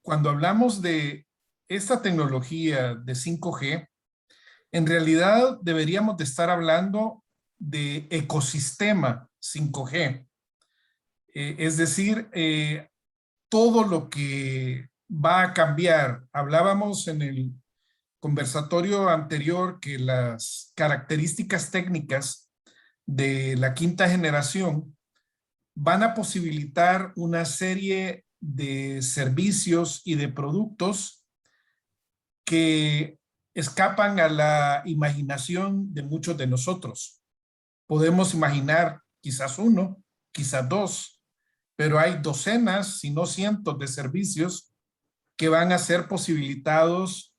cuando hablamos de esta tecnología de 5G, en realidad deberíamos de estar hablando de ecosistema 5G. Es decir, todo lo que va a cambiar. Hablábamos en el conversatorio anterior que las características técnicas de la quinta generación van a posibilitar una serie de servicios y de productos que escapan a la imaginación de muchos de nosotros. Podemos imaginar quizás uno, quizás dos, pero hay docenas, si no cientos de servicios que van a ser posibilitados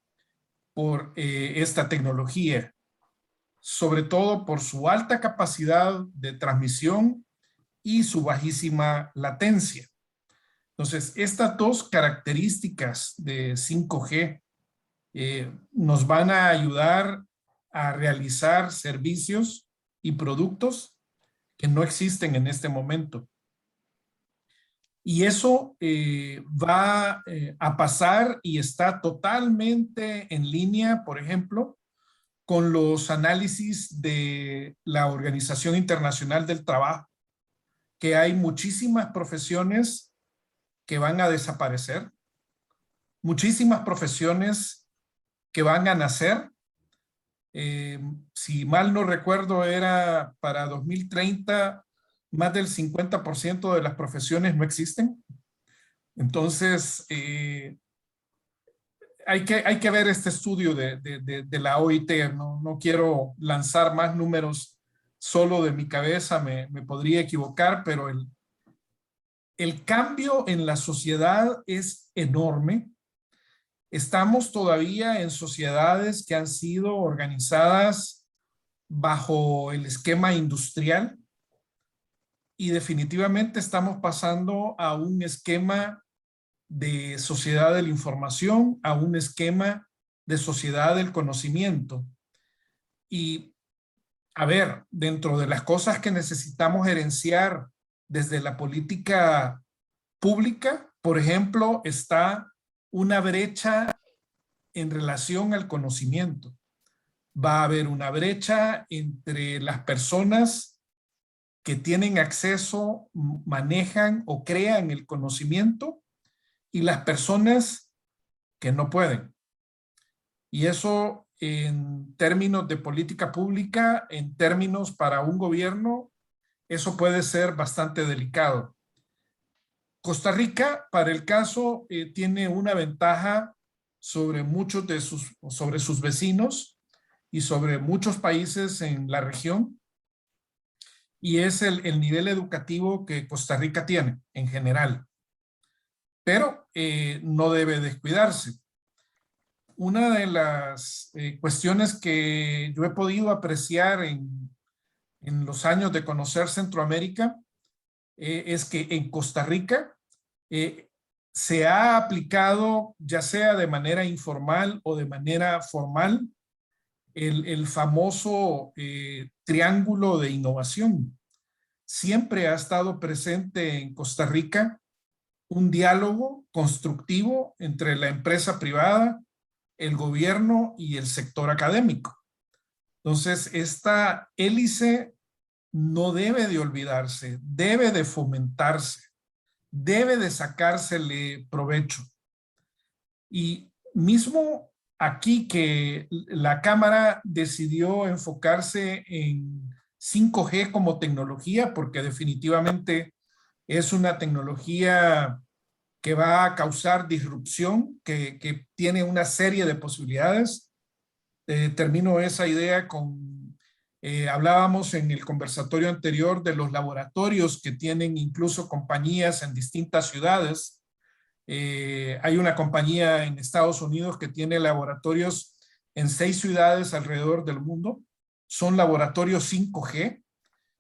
por esta tecnología, sobre todo por su alta capacidad de transmisión y su bajísima latencia. Entonces, estas dos características de 5G nos van a ayudar a realizar servicios y productos que no existen en este momento. Y eso va a pasar y está totalmente en línea, por ejemplo, con los análisis de la Organización Internacional del Trabajo, que hay muchísimas profesiones que van a desaparecer, muchísimas profesiones que van a nacer. Si mal no recuerdo, era para 2030, más del 50% de las profesiones no existen. Entonces, hay que ver este estudio de la OIT. No quiero lanzar más números solo de mi cabeza, me podría equivocar, pero el cambio en la sociedad es enorme. Estamos todavía en sociedades que han sido organizadas bajo el esquema industrial y definitivamente estamos pasando a un esquema de sociedad de la información, a un esquema de sociedad del conocimiento. Y a ver, dentro de las cosas que necesitamos gerenciar desde la política pública, por ejemplo, está una brecha en relación al conocimiento. Va a haber una brecha entre las personas que tienen acceso, manejan o crean el conocimiento y las personas que no pueden. Y eso en términos de política pública, en términos para un gobierno, eso puede ser bastante delicado. Costa Rica, para el caso, tiene una ventaja sobre muchos sobre sus vecinos y sobre muchos países en la región, y es el nivel educativo que Costa Rica tiene en general. Pero no debe descuidarse. Una de las cuestiones que yo he podido apreciar en los años de conocer Centroamérica es que en Costa Rica se ha aplicado, ya sea de manera informal o de manera formal, el famoso triángulo de innovación. Siempre ha estado presente en Costa Rica un diálogo constructivo entre la empresa privada, el gobierno y el sector académico. Entonces, esta hélice no debe de olvidarse, debe de fomentarse, debe de sacársele provecho. Y mismo aquí que la Cámara decidió enfocarse en 5G como tecnología, porque definitivamente es una tecnología que va a causar disrupción, que tiene una serie de posibilidades. Termino esa idea con, hablábamos en el conversatorio anterior de los laboratorios que tienen incluso compañías en distintas ciudades. Hay una compañía en Estados Unidos que tiene laboratorios en 6 ciudades alrededor del mundo. Son laboratorios 5G,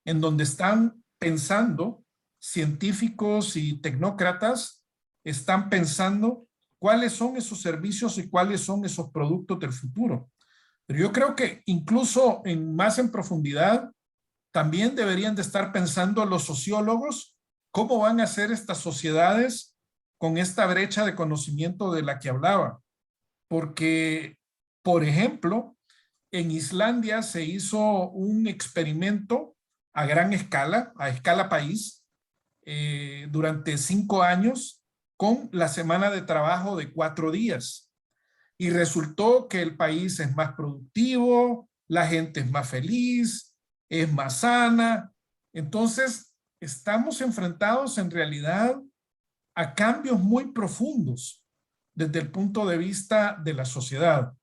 en donde están pensando científicos y tecnócratas, están pensando cuáles son esos servicios y cuáles son esos productos del futuro. Pero yo creo que incluso más en profundidad, también deberían de estar pensando los sociólogos cómo van a ser estas sociedades con esta brecha de conocimiento de la que hablaba. Porque, por ejemplo, en Islandia se hizo un experimento a gran escala, a escala país, durante 5 años con la semana de trabajo de 4 días. Y resultó que el país es más productivo, la gente es más feliz, es más sana. Entonces, estamos enfrentados en realidad a cambios muy profundos desde el punto de vista de la sociedad.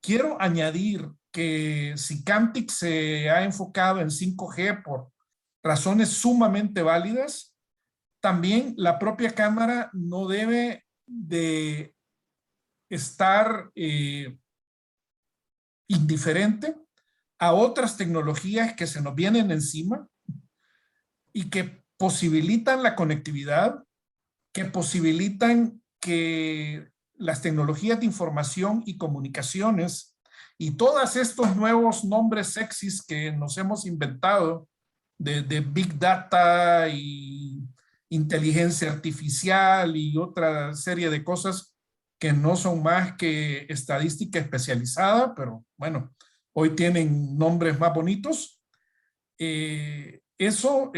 Quiero añadir que si Camtic se ha enfocado en 5G por razones sumamente válidas, también la propia Cámara no debe de estar indiferente a otras tecnologías que se nos vienen encima y que posibilitan la conectividad, que posibilitan que las tecnologías de información y comunicaciones y todos estos nuevos nombres sexys que nos hemos inventado de Big Data y inteligencia artificial y otra serie de cosas que no son más que estadística especializada, pero bueno, hoy tienen nombres más bonitos. Eso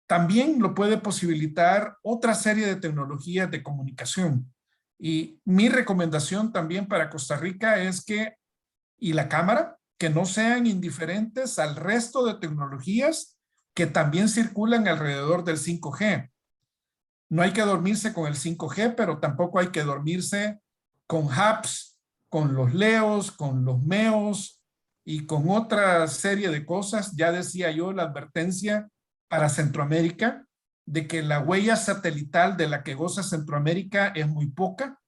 también lo puede posibilitar otra serie de tecnologías de comunicación. Y mi recomendación también para Costa Rica es que, y la Cámara, que no sean indiferentes al resto de tecnologías que también circulan alrededor del 5G. No hay que dormirse con el 5G, pero tampoco hay que dormirse con HAPS, con los LEOs, con los MEOs y con otra serie de cosas. Ya decía yo la advertencia para Centroamérica de que la huella satelital de la que goza Centroamérica es muy poca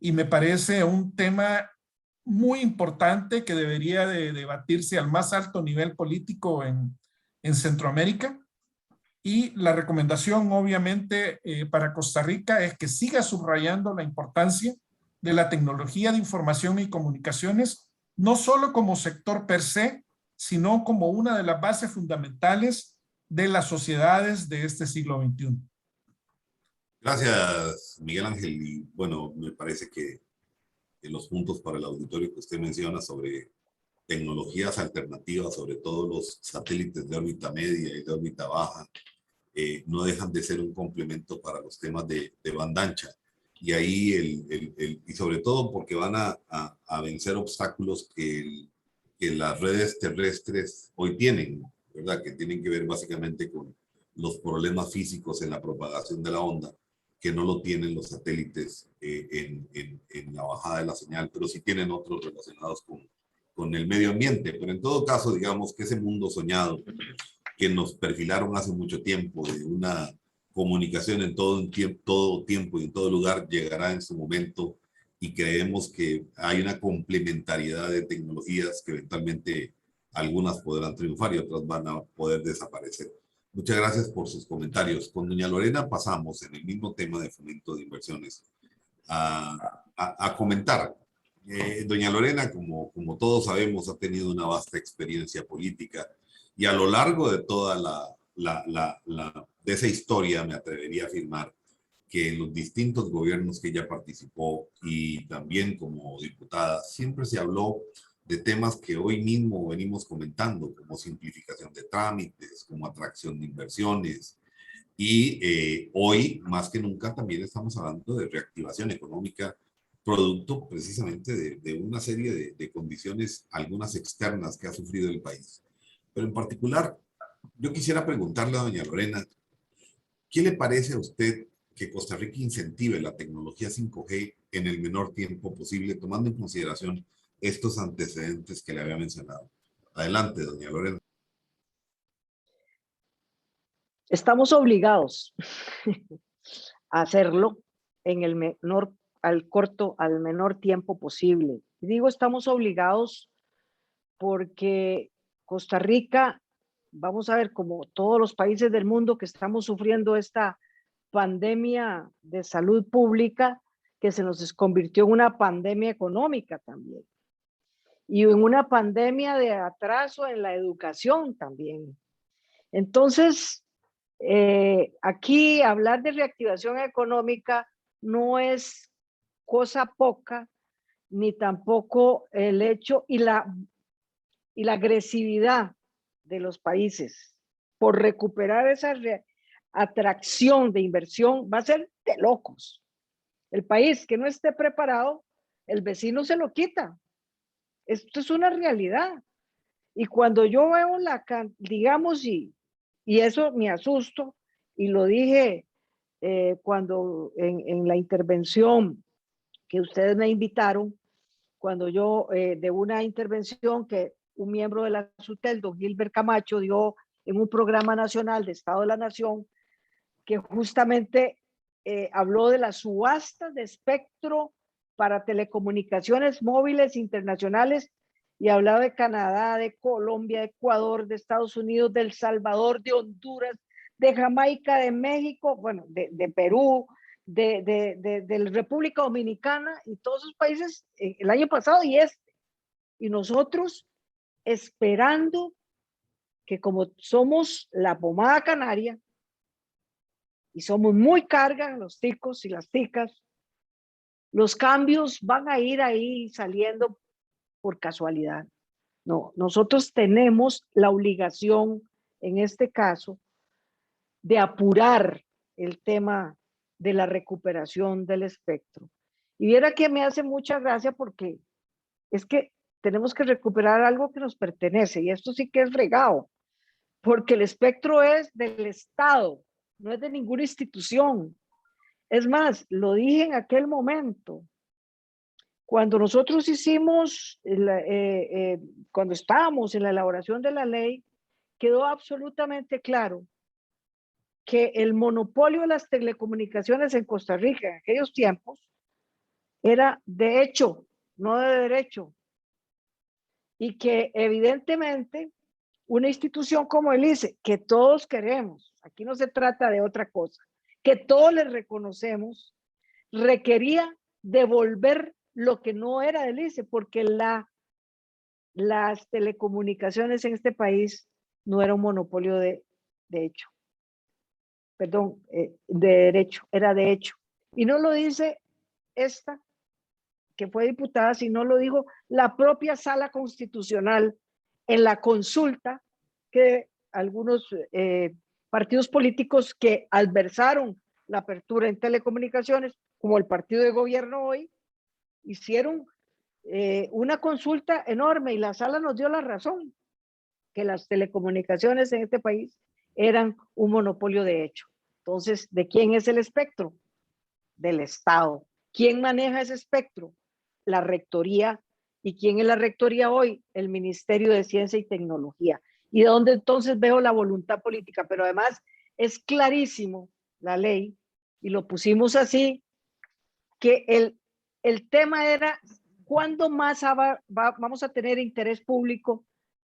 y me parece un tema muy importante que debería de debatirse al más alto nivel político en Centroamérica. Y la recomendación, obviamente, para Costa Rica es que siga subrayando la importancia de la tecnología de información y comunicaciones, no solo como sector per se, sino como una de las bases fundamentales de las sociedades de este siglo XXI. Gracias, Miguel Ángel. Y bueno, me parece que en los puntos para el auditorio que usted menciona sobre tecnologías alternativas, sobre todo los satélites de órbita media y de órbita baja, no dejan de ser un complemento para los temas de banda ancha. Y ahí, y sobre todo porque van a vencer obstáculos que las redes terrestres hoy tienen, ¿verdad? Que tienen que ver básicamente con los problemas físicos en la propagación de la onda, que no lo tienen los satélites en la bajada de la señal, pero sí tienen otros relacionados con el medio ambiente. Pero en todo caso, digamos que ese mundo soñado que nos perfilaron hace mucho tiempo de una comunicación en todo tiempo y en todo lugar llegará en su momento, y creemos que hay una complementariedad de tecnologías que eventualmente algunas podrán triunfar y otras van a poder desaparecer. Muchas gracias por sus comentarios. Con doña Lorena pasamos en el mismo tema de fomento de inversiones a comentar. Doña Lorena, como todos sabemos, ha tenido una vasta experiencia política y a lo largo de toda de esa historia me atrevería a afirmar que en los distintos gobiernos que ella participó y también como diputada siempre se habló de temas que hoy mismo venimos comentando, como simplificación de trámites, como atracción de inversiones. Y hoy, más que nunca, también estamos hablando de reactivación económica, producto precisamente de una serie de condiciones, algunas externas que ha sufrido el país. Pero en particular, yo quisiera preguntarle a doña Lorena, ¿qué le parece a usted que Costa Rica incentive la tecnología 5G en el menor tiempo posible, tomando en consideración estos antecedentes que le había mencionado? Adelante, doña Lorena. Estamos obligados a hacerlo en el menor, al menor tiempo posible. Y digo estamos obligados porque Costa Rica, vamos a ver, como todos los países del mundo que estamos sufriendo esta pandemia de salud pública, que se nos convirtió en una pandemia económica también. Y en una pandemia de atraso en la educación también. Entonces, aquí hablar de reactivación económica no es cosa poca, ni tampoco el hecho y la agresividad de los países por recuperar esa atracción de inversión va a ser de locos. El país que no esté preparado, el vecino se lo quita. Esto es una realidad. Y cuando yo veo digamos, y eso me asusto, y lo dije cuando en la intervención que ustedes me invitaron, cuando yo, de una intervención que un miembro de la SUTEL, don Gilbert Camacho, dio en un programa nacional de Estado de la Nación, que justamente habló de las subastas de espectro para telecomunicaciones móviles internacionales, y hablaba de Canadá, de Colombia, de Ecuador, de Estados Unidos, de El Salvador, de Honduras, de Jamaica, de México, bueno, de Perú, de la República Dominicana y todos esos países el año pasado y nosotros esperando que, como somos la pomada canaria y somos muy carga los ticos y las ticas, los cambios van a ir ahí saliendo por casualidad. No, nosotros tenemos la obligación, en este caso, de apurar el tema de la recuperación del espectro. Y viera que me hace mucha gracia porque es que tenemos que recuperar algo que nos pertenece, y esto sí que es regado, porque el espectro es del Estado, no es de ninguna institución. Es más, lo dije en aquel momento, cuando nosotros hicimos, cuando estábamos en la elaboración de la ley, quedó absolutamente claro que el monopolio de las telecomunicaciones en Costa Rica en aquellos tiempos era de hecho, no de derecho, y que evidentemente una institución como el ICE, que todos queremos, aquí no se trata de otra cosa, que todos les reconocemos, requería devolver lo que no era del ICE, porque las telecomunicaciones en este país no era un monopolio de hecho. Perdón, de derecho, era de hecho. Y no lo dice esta, que fue diputada, sino lo dijo la propia Sala Constitucional en la consulta que algunos partidos políticos que adversaron la apertura en telecomunicaciones, como el partido de gobierno hoy, hicieron una consulta enorme, y la Sala nos dio la razón, que las telecomunicaciones en este país eran un monopolio de hecho. Entonces, ¿de quién es el espectro? Del Estado. ¿Quién maneja ese espectro? La Rectoría. ¿Y quién es la Rectoría hoy? El Ministerio de Ciencia y Tecnología. ¿Y de dónde entonces veo la voluntad política? Pero además es clarísimo la ley, y lo pusimos así, que el tema era ¿cuándo más vamos a tener interés público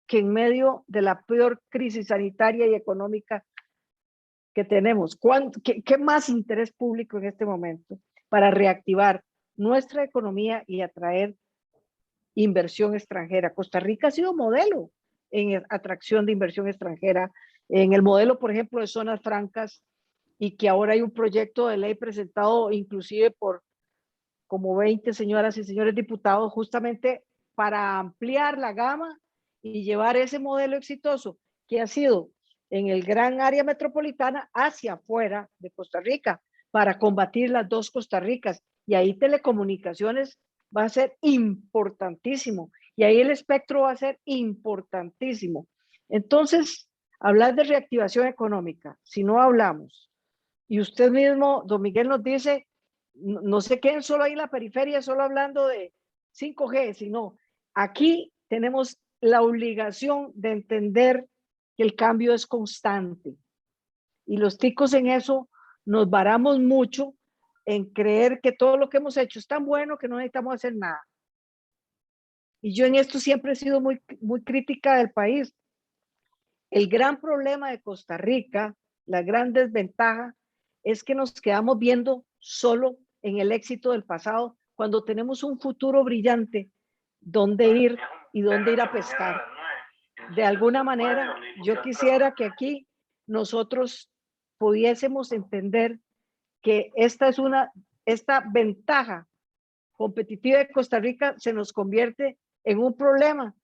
que en medio de la peor crisis sanitaria y económica que tenemos? ¿Qué más interés público en este momento para reactivar nuestra economía y atraer inversión extranjera? Costa Rica ha sido modelo en atracción de inversión extranjera, en el modelo, por ejemplo, de zonas francas, y que ahora hay un proyecto de ley presentado inclusive por como 20 señoras y señores diputados, justamente para ampliar la gama y llevar ese modelo exitoso que ha sido en el gran área metropolitana hacia afuera de Costa Rica, para combatir las dos Costa Ricas. Y ahí telecomunicaciones va a ser importantísimo, y ahí el espectro va a ser importantísimo. Entonces, hablar de reactivación económica, si no hablamos, y usted mismo, don Miguel, nos dice, no se queden solo ahí en la periferia, solo hablando de 5G, sino aquí tenemos la obligación de entender que el cambio es constante. Y los ticos en eso nos varamos mucho en creer que todo lo que hemos hecho es tan bueno que no necesitamos hacer nada. Y yo en esto siempre he sido muy, muy crítica del país. El gran problema de Costa Rica, la gran desventaja, es que nos quedamos viendo solo en el éxito del pasado cuando tenemos un futuro brillante, dónde ir y dónde ir a pescar. De alguna manera, yo quisiera que aquí nosotros pudiésemos entender que esta ventaja competitiva de Costa Rica se nos convierte en un problema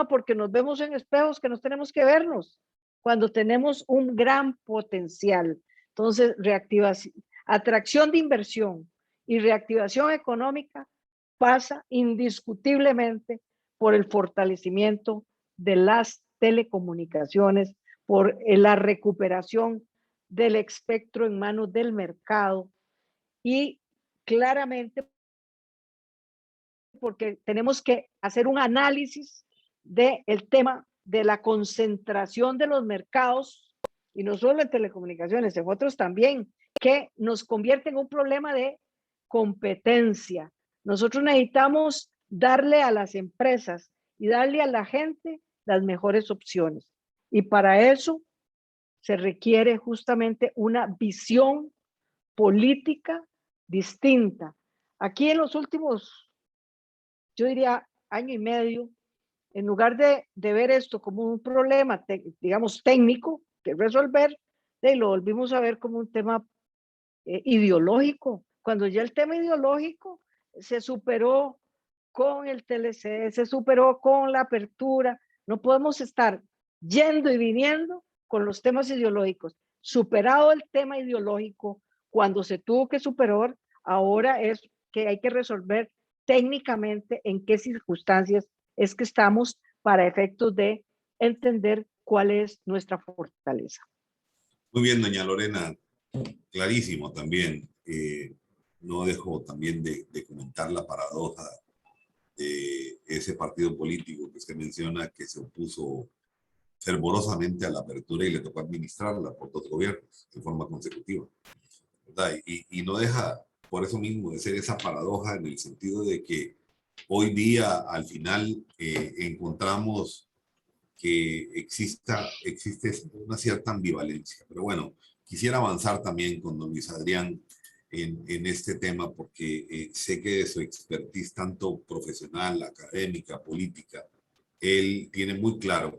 porque nos vemos en espejos que nos tenemos que vernos cuando tenemos un gran potencial. Entonces, atracción de inversión y reactivación económica pasa indiscutiblemente por el fortalecimiento de las telecomunicaciones, por la recuperación del espectro en manos del mercado y claramente porque tenemos que hacer un análisis del tema de la concentración de los mercados, y no solo en telecomunicaciones, en otros también, que nos convierte en un problema de competencia. Nosotros necesitamos darle a las empresas y darle a la gente las mejores opciones. Y para eso se requiere justamente una visión política distinta. Aquí en los últimos, yo diría, año y medio, en lugar de ver esto como un problema, digamos, técnico que resolver, lo volvimos a ver como un tema ideológico, cuando ya el tema ideológico se superó con el TLC, se superó con la apertura. No podemos estar yendo y viniendo con los temas ideológicos. Superado el tema ideológico, cuando se tuvo que superar, ahora es que hay que resolver técnicamente en qué circunstancias es que estamos para efectos de entender cuál es nuestra fortaleza. Muy bien, doña Lorena, clarísimo también. No dejo también de comentar la paradoja de ese partido político que usted menciona que se opuso fervorosamente a la apertura y le tocó administrarla por 2 gobiernos de forma consecutiva, ¿verdad? Y no deja por eso mismo de ser esa paradoja en el sentido de que hoy día al final encontramos que existe una cierta ambivalencia. Pero bueno, quisiera avanzar también con don Luis Adrián en este tema porque sé que de su expertise tanto profesional, académica, política, él tiene muy claro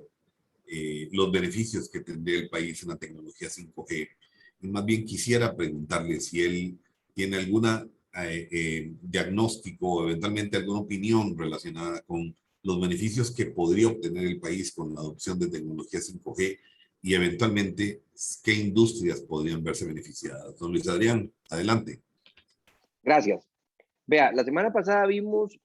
los beneficios que tendría el país en la tecnología 5G. Y más bien quisiera preguntarle si él tiene alguna diagnóstico o eventualmente alguna opinión relacionada con los beneficios que podría obtener el país con la adopción de tecnología 5G y eventualmente qué industrias podrían verse beneficiadas. Don Luis Adrián, adelante. Gracias. Vea, la semana pasada vimos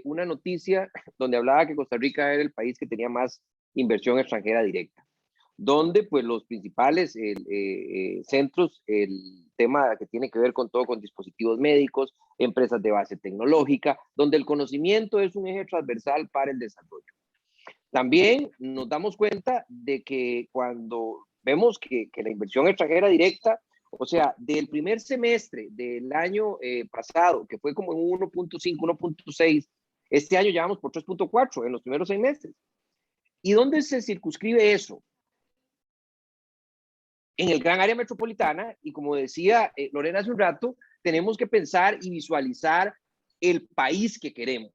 una noticia donde hablaba que Costa Rica era el país que tenía más inversión extranjera directa, donde pues los principales centros, el tema que tiene que ver con todo, con dispositivos médicos, empresas de base tecnológica, donde el conocimiento es un eje transversal para el desarrollo. También nos damos cuenta de que cuando vemos que la inversión extranjera directa, o sea, del primer semestre del año pasado, que fue como en 1.5, 1.6, este año ya vamos por 3.4 en los primeros 6 meses. ¿Y dónde se circunscribe eso? En el gran área metropolitana, y como decía Lorena hace un rato, tenemos que pensar y visualizar el país que queremos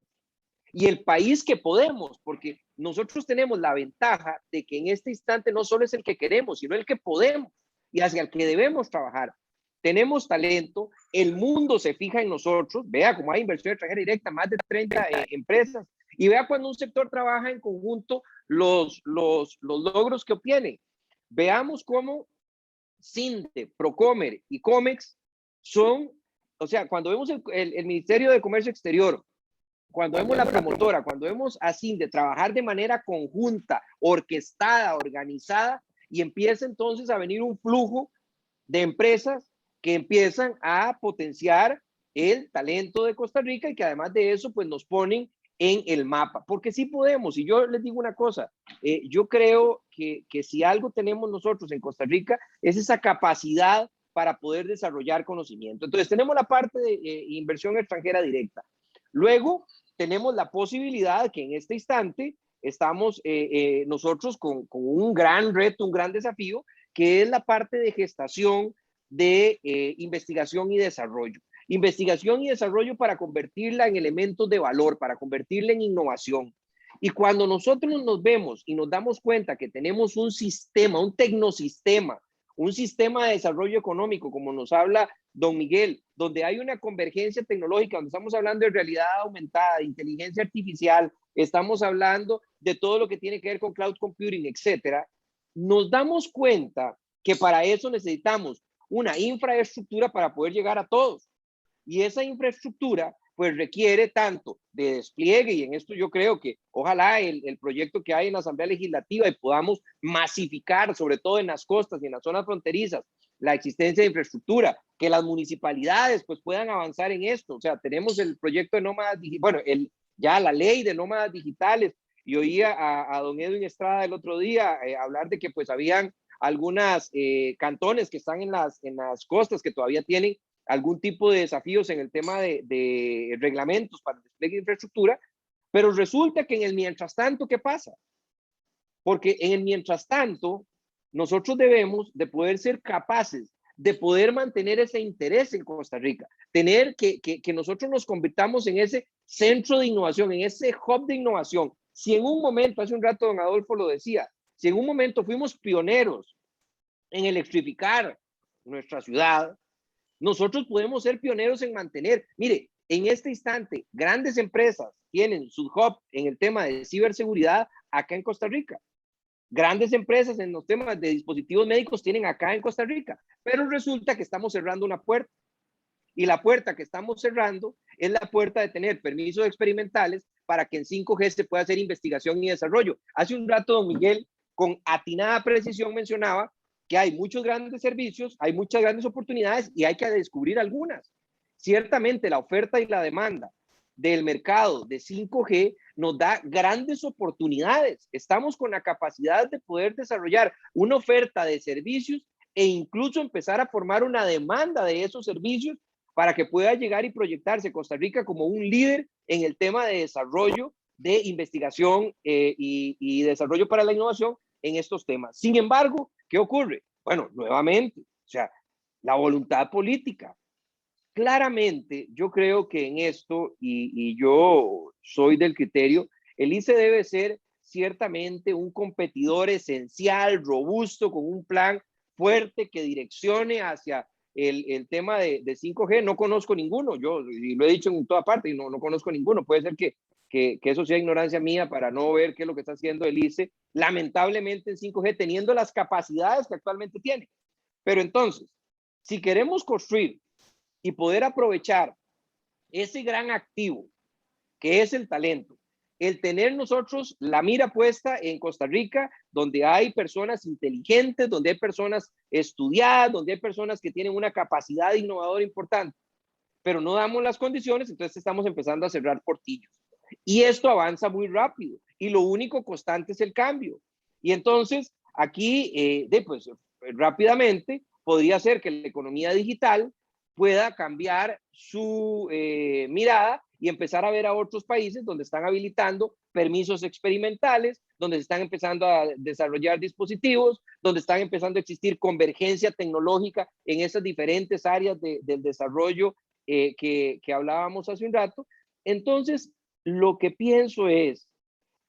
y el país que podemos, porque nosotros tenemos la ventaja de que en este instante no solo es el que queremos, sino el que podemos y hacia el que debemos trabajar. Tenemos talento, el mundo se fija en nosotros, vea cómo hay inversión extranjera directa, más de 30 empresas, y vea cuando un sector trabaja en conjunto los logros que obtiene. Veamos cómo CINDE, Procomer y COMEX son, o sea, cuando vemos el Ministerio de Comercio Exterior, cuando vemos la promotora, cuando vemos a CINDE trabajar de manera conjunta, orquestada, organizada, y empieza entonces a venir un flujo de empresas que empiezan a potenciar el talento de Costa Rica y que además de eso, pues nos ponen en el mapa, porque sí podemos. Y yo les digo una cosa, yo creo que si algo tenemos nosotros en Costa Rica es esa capacidad para poder desarrollar conocimiento. Entonces tenemos la parte de inversión extranjera directa. Luego tenemos la posibilidad que en este instante estamos nosotros con un gran reto, un gran desafío, que es la parte de gestación de investigación y desarrollo. Investigación y desarrollo para convertirla en elementos de valor, para convertirla en innovación. Y cuando nosotros nos vemos y nos damos cuenta que tenemos un sistema, un tecnosistema, un sistema de desarrollo económico, como nos habla don Miguel, donde hay una convergencia tecnológica, donde estamos hablando de realidad aumentada, de inteligencia artificial, estamos hablando de todo lo que tiene que ver con cloud computing, etcétera, nos damos cuenta que para eso necesitamos una infraestructura para poder llegar a todos. Y esa infraestructura pues requiere tanto de despliegue, y en esto yo creo que ojalá el proyecto que hay en la Asamblea Legislativa y podamos masificar, sobre todo en las costas y en las zonas fronterizas, la existencia de infraestructura, que las municipalidades pues puedan avanzar en esto. O sea, tenemos el proyecto de nómadas, bueno, ya la ley de nómadas digitales, y oía a don Edwin Estrada el otro día hablar de que pues habían algunas cantones que están en las costas que todavía tienen algún tipo de desafíos en el tema de reglamentos para el despliegue de infraestructura, pero resulta que en el mientras tanto, ¿qué pasa? Porque en el mientras tanto, nosotros debemos de poder ser capaces de poder mantener ese interés en Costa Rica, tener que nosotros nos convirtamos en ese centro de innovación, en ese hub de innovación. Si en un momento, hace un rato don Adolfo lo decía, si en un momento fuimos pioneros en electrificar nuestra ciudad, nosotros podemos ser pioneros en mantener. Mire, en este instante, grandes empresas tienen su hub en el tema de ciberseguridad acá en Costa Rica. Grandes empresas en los temas de dispositivos médicos tienen acá en Costa Rica, pero resulta que estamos cerrando una puerta. Y la puerta que estamos cerrando es la puerta de tener permisos experimentales para que en 5G se pueda hacer investigación y desarrollo. Hace un rato, don Miguel, con atinada precisión mencionaba que hay muchos grandes servicios, hay muchas grandes oportunidades y hay que descubrir algunas. Ciertamente la oferta y la demanda del mercado de 5G nos da grandes oportunidades. Estamos con la capacidad de poder desarrollar una oferta de servicios e incluso empezar a formar una demanda de esos servicios para que pueda llegar y proyectarse Costa Rica como un líder en el tema de desarrollo, de investigación y desarrollo para la innovación en estos temas. Sin embargo, ¿qué ocurre? Bueno, nuevamente, o sea, la voluntad política. Claramente, yo creo que en esto, y yo soy del criterio, el ICE debe ser ciertamente un competidor esencial, robusto, con un plan fuerte que direccione hacia el tema de 5G. No conozco ninguno, yo y lo he dicho en toda parte, y no conozco ninguno. Puede ser que eso sea ignorancia mía para no ver qué es lo que está haciendo el ICE, lamentablemente en 5G, teniendo las capacidades que actualmente tiene. Pero entonces, si queremos construir y poder aprovechar ese gran activo que es el talento, el tener nosotros la mira puesta en Costa Rica, donde hay personas inteligentes, donde hay personas estudiadas, donde hay personas que tienen una capacidad innovadora importante, pero no damos las condiciones, entonces estamos empezando a cerrar portillos. Y esto avanza muy rápido y lo único constante es el cambio. Y entonces aquí, pues rápidamente, podría ser que la economía digital pueda cambiar su mirada y empezar a ver a otros países donde están habilitando permisos experimentales, donde se están empezando a desarrollar dispositivos, donde están empezando a existir convergencia tecnológica en esas diferentes áreas del desarrollo que hablábamos hace un rato. Entonces, lo que pienso es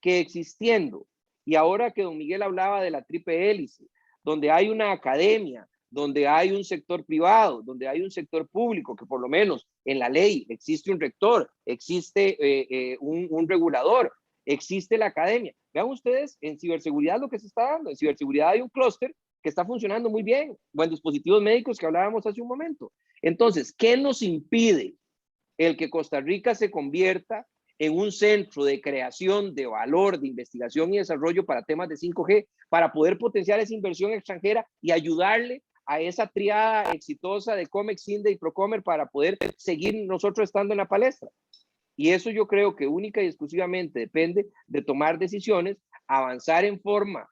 que existiendo, y ahora que don Miguel hablaba de la triple hélice, donde hay una academia, donde hay un sector privado, donde hay un sector público, que por lo menos en la ley existe un rector, existe un regulador, existe la academia. Vean ustedes en ciberseguridad lo que se está dando. En ciberseguridad hay un clúster que está funcionando muy bien, o en dispositivos médicos que hablábamos hace un momento. Entonces, ¿qué nos impide el que Costa Rica se convierta en un centro de creación de valor, de investigación y desarrollo para temas de 5G, para poder potenciar esa inversión extranjera y ayudarle a esa triada exitosa de COMEX, INDE y Procomer para poder seguir nosotros estando en la palestra? Y eso yo creo que única y exclusivamente depende de tomar decisiones, avanzar en forma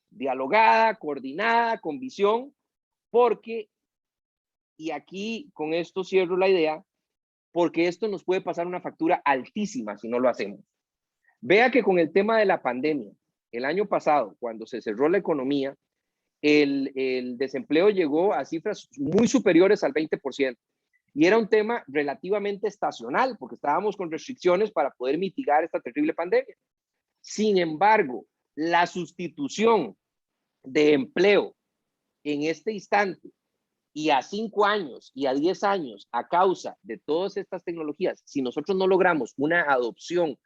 dialogada, coordinada, con visión, porque, y aquí con esto cierro la idea, porque esto nos puede pasar una factura altísima si no lo hacemos. Vea que con el tema de la pandemia, el año pasado, cuando se cerró la economía, el desempleo llegó a cifras muy superiores al 20%. Y era un tema relativamente estacional, porque estábamos con restricciones para poder mitigar esta terrible pandemia. Sin embargo, la sustitución de empleo en este instante y a 5 años y a 10 años a causa de todas estas tecnologías, si nosotros no logramos una adopción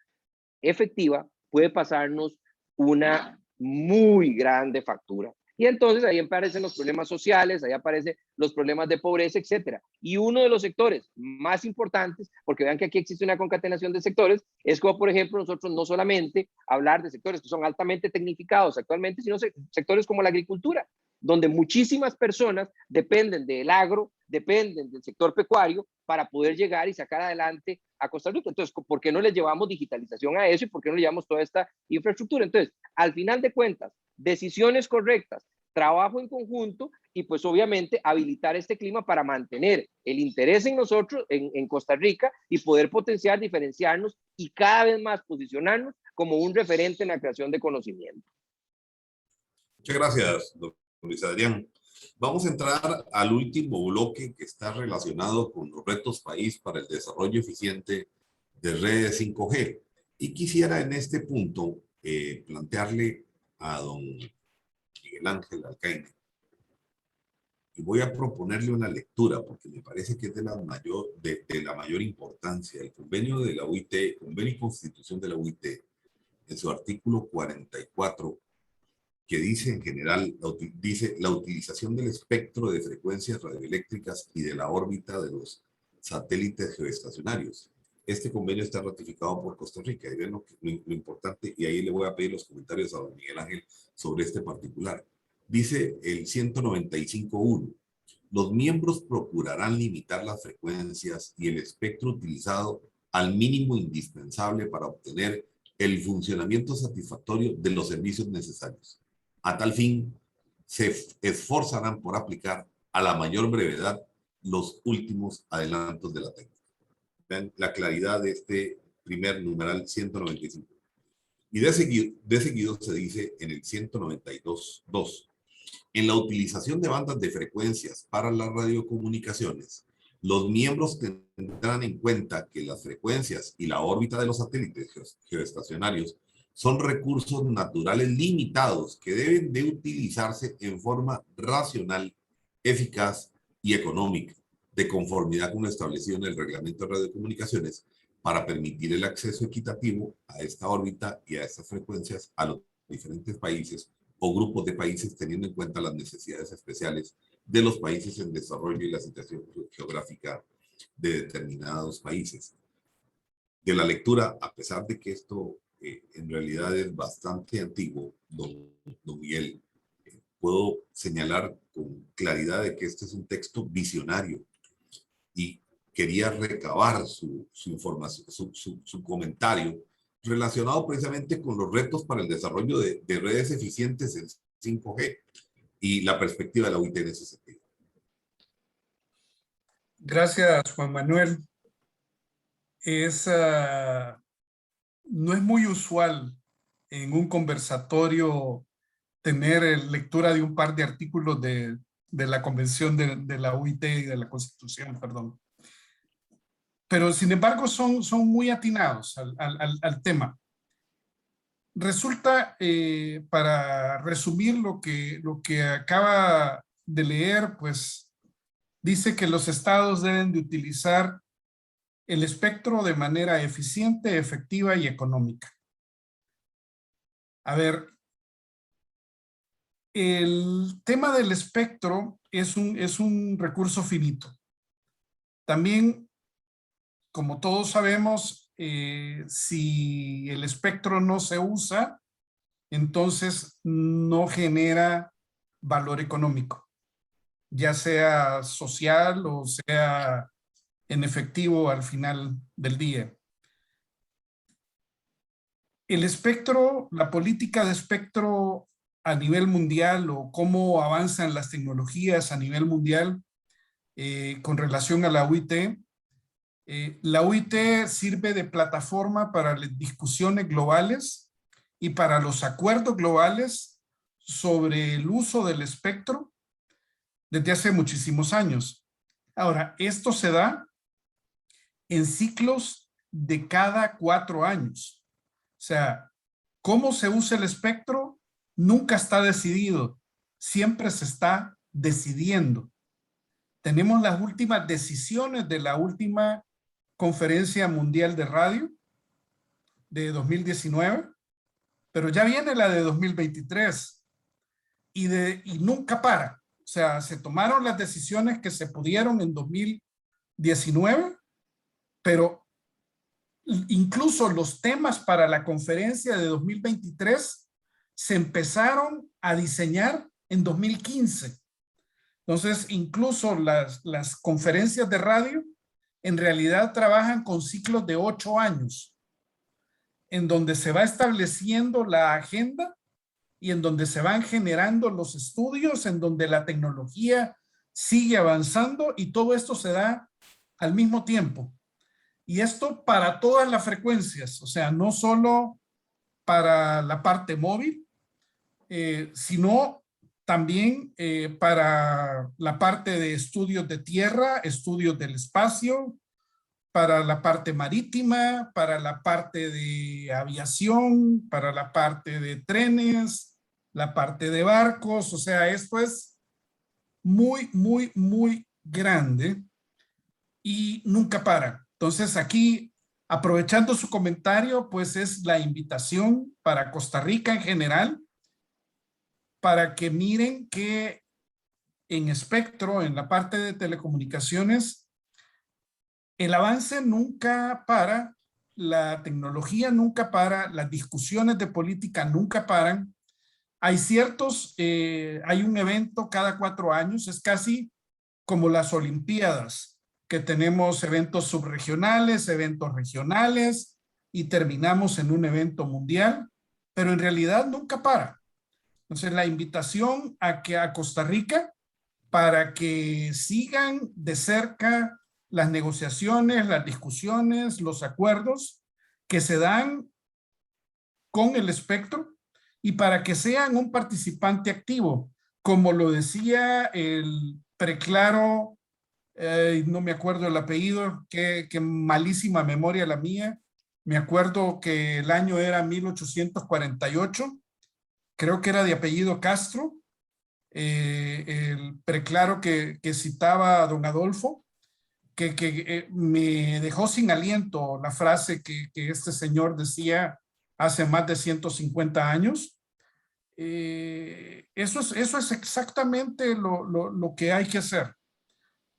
efectiva, puede pasarnos una muy grande factura. Y entonces ahí aparecen los problemas sociales, ahí aparecen los problemas de pobreza, etcétera. Y uno de los sectores más importantes, porque vean que aquí existe una concatenación de sectores, es como, por ejemplo, nosotros no solamente hablar de sectores que son altamente tecnificados actualmente, sino sectores como la agricultura, donde muchísimas personas dependen del agro, dependen del sector pecuario para poder llegar y sacar adelante a Costa Rica. Entonces, ¿por qué no le llevamos digitalización a eso y por qué no le llevamos toda esta infraestructura? Entonces, al final de cuentas, decisiones correctas, trabajo en conjunto y pues obviamente habilitar este clima para mantener el interés en nosotros, en Costa Rica, y poder potenciar, diferenciarnos y cada vez más posicionarnos como un referente en la creación de conocimiento. Muchas gracias, don Luis Adrián. Vamos a entrar al último bloque que está relacionado con los retos país para el desarrollo eficiente de redes 5G. Y quisiera en este punto plantearle a don Miguel Ángel Alcaine, y voy a proponerle una lectura porque me parece que es de la mayor importancia. El convenio de la UIT, convenio y constitución de la UIT, en su artículo 44, que dice en general, dice la utilización del espectro de frecuencias radioeléctricas y de la órbita de los satélites geoestacionarios. Este convenio está ratificado por Costa Rica, y ven lo importante, y ahí le voy a pedir los comentarios a don Miguel Ángel sobre este particular. Dice el 195.1, los miembros procurarán limitar las frecuencias y el espectro utilizado al mínimo indispensable para obtener el funcionamiento satisfactorio de los servicios necesarios. A tal fin, se esforzarán por aplicar a la mayor brevedad los últimos adelantos de la técnica. Vean la claridad de este primer numeral 195. Y de seguido se dice en el 192.2, en la utilización de bandas de frecuencias para las radiocomunicaciones, los miembros tendrán en cuenta que las frecuencias y la órbita de los satélites geoestacionarios son recursos naturales limitados que deben de utilizarse en forma racional, eficaz y económica, de conformidad con lo establecido en el Reglamento de Radiocomunicaciones, para permitir el acceso equitativo a esta órbita y a estas frecuencias a los diferentes países o grupos de países, teniendo en cuenta las necesidades especiales de los países en desarrollo y la situación geográfica de determinados países. De la lectura, a pesar de que esto en realidad es bastante antiguo, don Miguel, puedo señalar con claridad de que este es un texto visionario, y quería recabar su información, su comentario relacionado precisamente con los retos para el desarrollo de redes eficientes en 5G y la perspectiva de la UIT en ese sentido. Gracias, Juan Manuel. No es muy usual en un conversatorio tener lectura de un par de artículos de la Convención de la UIT y de la Constitución, perdón. Pero sin embargo son muy atinados al tema. Resulta, para resumir lo que acaba de leer, pues dice que los estados deben de utilizar el espectro de manera eficiente, efectiva y económica. A ver, el tema del espectro es un recurso finito. También, como todos sabemos, si el espectro no se usa, entonces no genera valor económico, ya sea social o sea en efectivo al final del día. El espectro, la política de espectro a nivel mundial, o cómo avanzan las tecnologías a nivel mundial con relación a la UIT. La UIT sirve de plataforma para las discusiones globales y para los acuerdos globales sobre el uso del espectro desde hace muchísimos años. Ahora, esto se da en ciclos de cada 4 años. O sea, cómo se usa el espectro nunca está decidido, siempre se está decidiendo. Tenemos las últimas decisiones de la última Conferencia Mundial de Radio de 2019, pero ya viene la de 2023 y nunca para. O sea, se tomaron las decisiones que se pudieron en 2019, pero incluso los temas para la conferencia de 2023 se empezaron a diseñar en 2015. Entonces, incluso las conferencias de radio en realidad trabajan con ciclos de 8 años, en donde se va estableciendo la agenda y en donde se van generando los estudios, en donde la tecnología sigue avanzando y todo esto se da al mismo tiempo. Y esto para todas las frecuencias, o sea, no solo para la parte móvil, sino también para la parte de estudios de tierra, estudios del espacio, para la parte marítima, para la parte de aviación, para la parte de trenes, la parte de barcos. O sea, esto es muy, muy, muy grande y nunca para. Entonces aquí, aprovechando su comentario, pues es la invitación para Costa Rica en general, para que miren que en espectro, en la parte de telecomunicaciones, el avance nunca para, la tecnología nunca para, las discusiones de política nunca paran. Hay hay un evento cada 4 años, es casi como las Olimpiadas, que tenemos eventos subregionales, eventos regionales y terminamos en un evento mundial, pero en realidad nunca para. Entonces, la invitación a Costa Rica para que sigan de cerca las negociaciones, las discusiones, los acuerdos que se dan con el espectro y para que sean un participante activo, como lo decía el preclaro, no me acuerdo el apellido, qué malísima memoria la mía. Me acuerdo que el año era 1848, creo que era de apellido Castro, el preclaro que citaba a don Adolfo, que me dejó sin aliento la frase que este señor decía hace más de 150 años. Eso es exactamente lo que hay que hacer.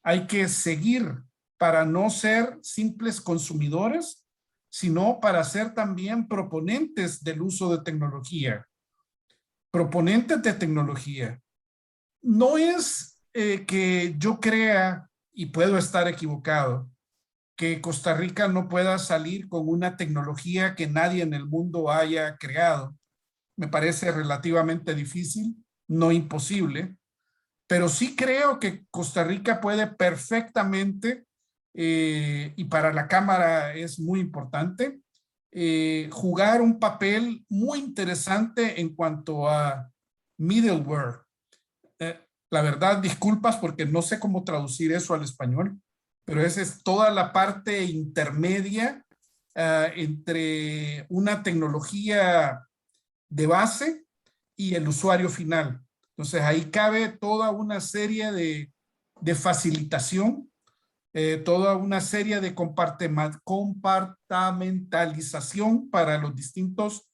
Hay que seguir para no ser simples consumidores, sino para ser también proponentes del uso de tecnología. Proponentes de tecnología. No es que yo crea, y puedo estar equivocado, que Costa Rica no pueda salir con una tecnología que nadie en el mundo haya creado. Me parece relativamente difícil, no imposible, pero sí creo que Costa Rica puede perfectamente, y para la Cámara es muy importante, jugar un papel muy interesante en cuanto a middleware. La verdad, disculpas porque no sé cómo traducir eso al español, pero esa es toda la parte intermedia entre una tecnología de base y el usuario final. Entonces ahí cabe toda una serie de facilitación, toda una serie de compartamentalización para los distintos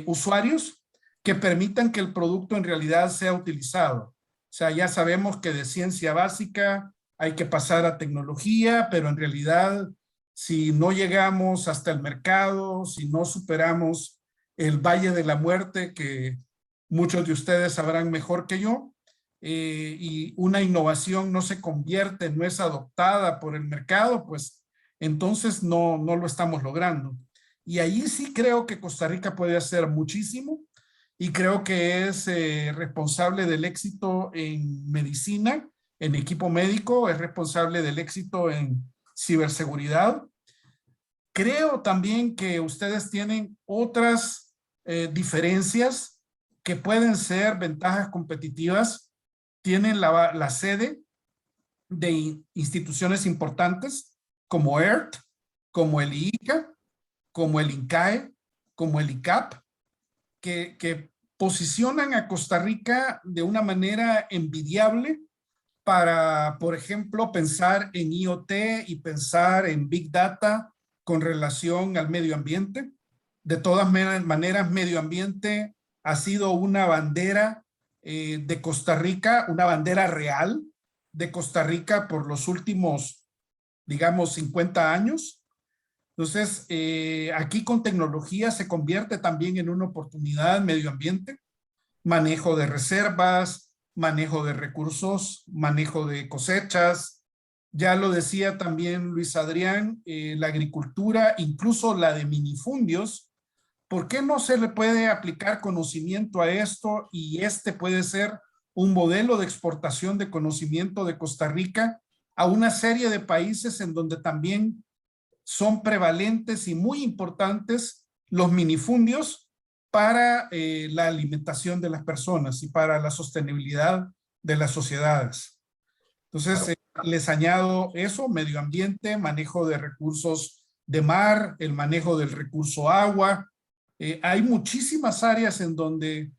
usuarios que permitan que el producto en realidad sea utilizado. O sea, ya sabemos que de ciencia básica hay que pasar a tecnología, pero en realidad si no llegamos hasta el mercado, si no superamos el Valle de la Muerte, que muchos de ustedes sabrán mejor que yo, y una innovación no se convierte, no es adoptada por el mercado, pues entonces no lo estamos logrando. Y ahí sí creo que Costa Rica puede hacer muchísimo y creo que es responsable del éxito en medicina, en equipo médico, es responsable del éxito en ciberseguridad. Creo también que ustedes tienen otras diferencias que pueden ser ventajas competitivas, tienen la sede de instituciones importantes como ERT, como el IICA, como el INCAE, como el ICAP, que posicionan a Costa Rica de una manera envidiable para, por ejemplo, pensar en IoT y pensar en Big Data con relación al medio ambiente. De todas maneras, medio ambiente ha sido una bandera de Costa Rica, una bandera real de Costa Rica por los últimos, digamos, 50 años. Entonces, aquí con tecnología se convierte también en una oportunidad medio ambiente, manejo de reservas, manejo de recursos, manejo de cosechas. Ya lo decía también Luis Adrián, la agricultura, incluso la de minifundios, ¿por qué no se le puede aplicar conocimiento a esto y este puede ser un modelo de exportación de conocimiento de Costa Rica a una serie de países en donde también son prevalentes y muy importantes los minifundios para la alimentación de las personas y para la sostenibilidad de las sociedades? Entonces, les añado eso: medio ambiente, manejo de recursos de mar, el manejo del recurso agua. Hay muchísimas áreas en donde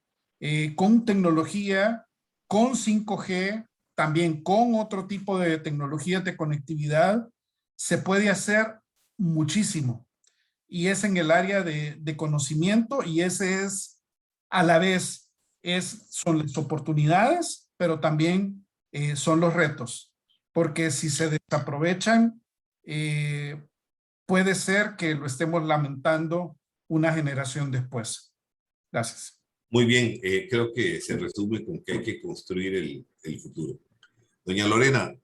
con tecnología, con 5G, también con otro tipo de tecnologías de conectividad, se puede hacer muchísimo. Y es en el área de conocimiento, y ese es a la vez, son las oportunidades, pero también son los retos. Porque si se desaprovechan, puede ser que lo estemos lamentando una generación después. Gracias. Muy bien, creo que se resume con que hay que construir el futuro. Doña Lorena,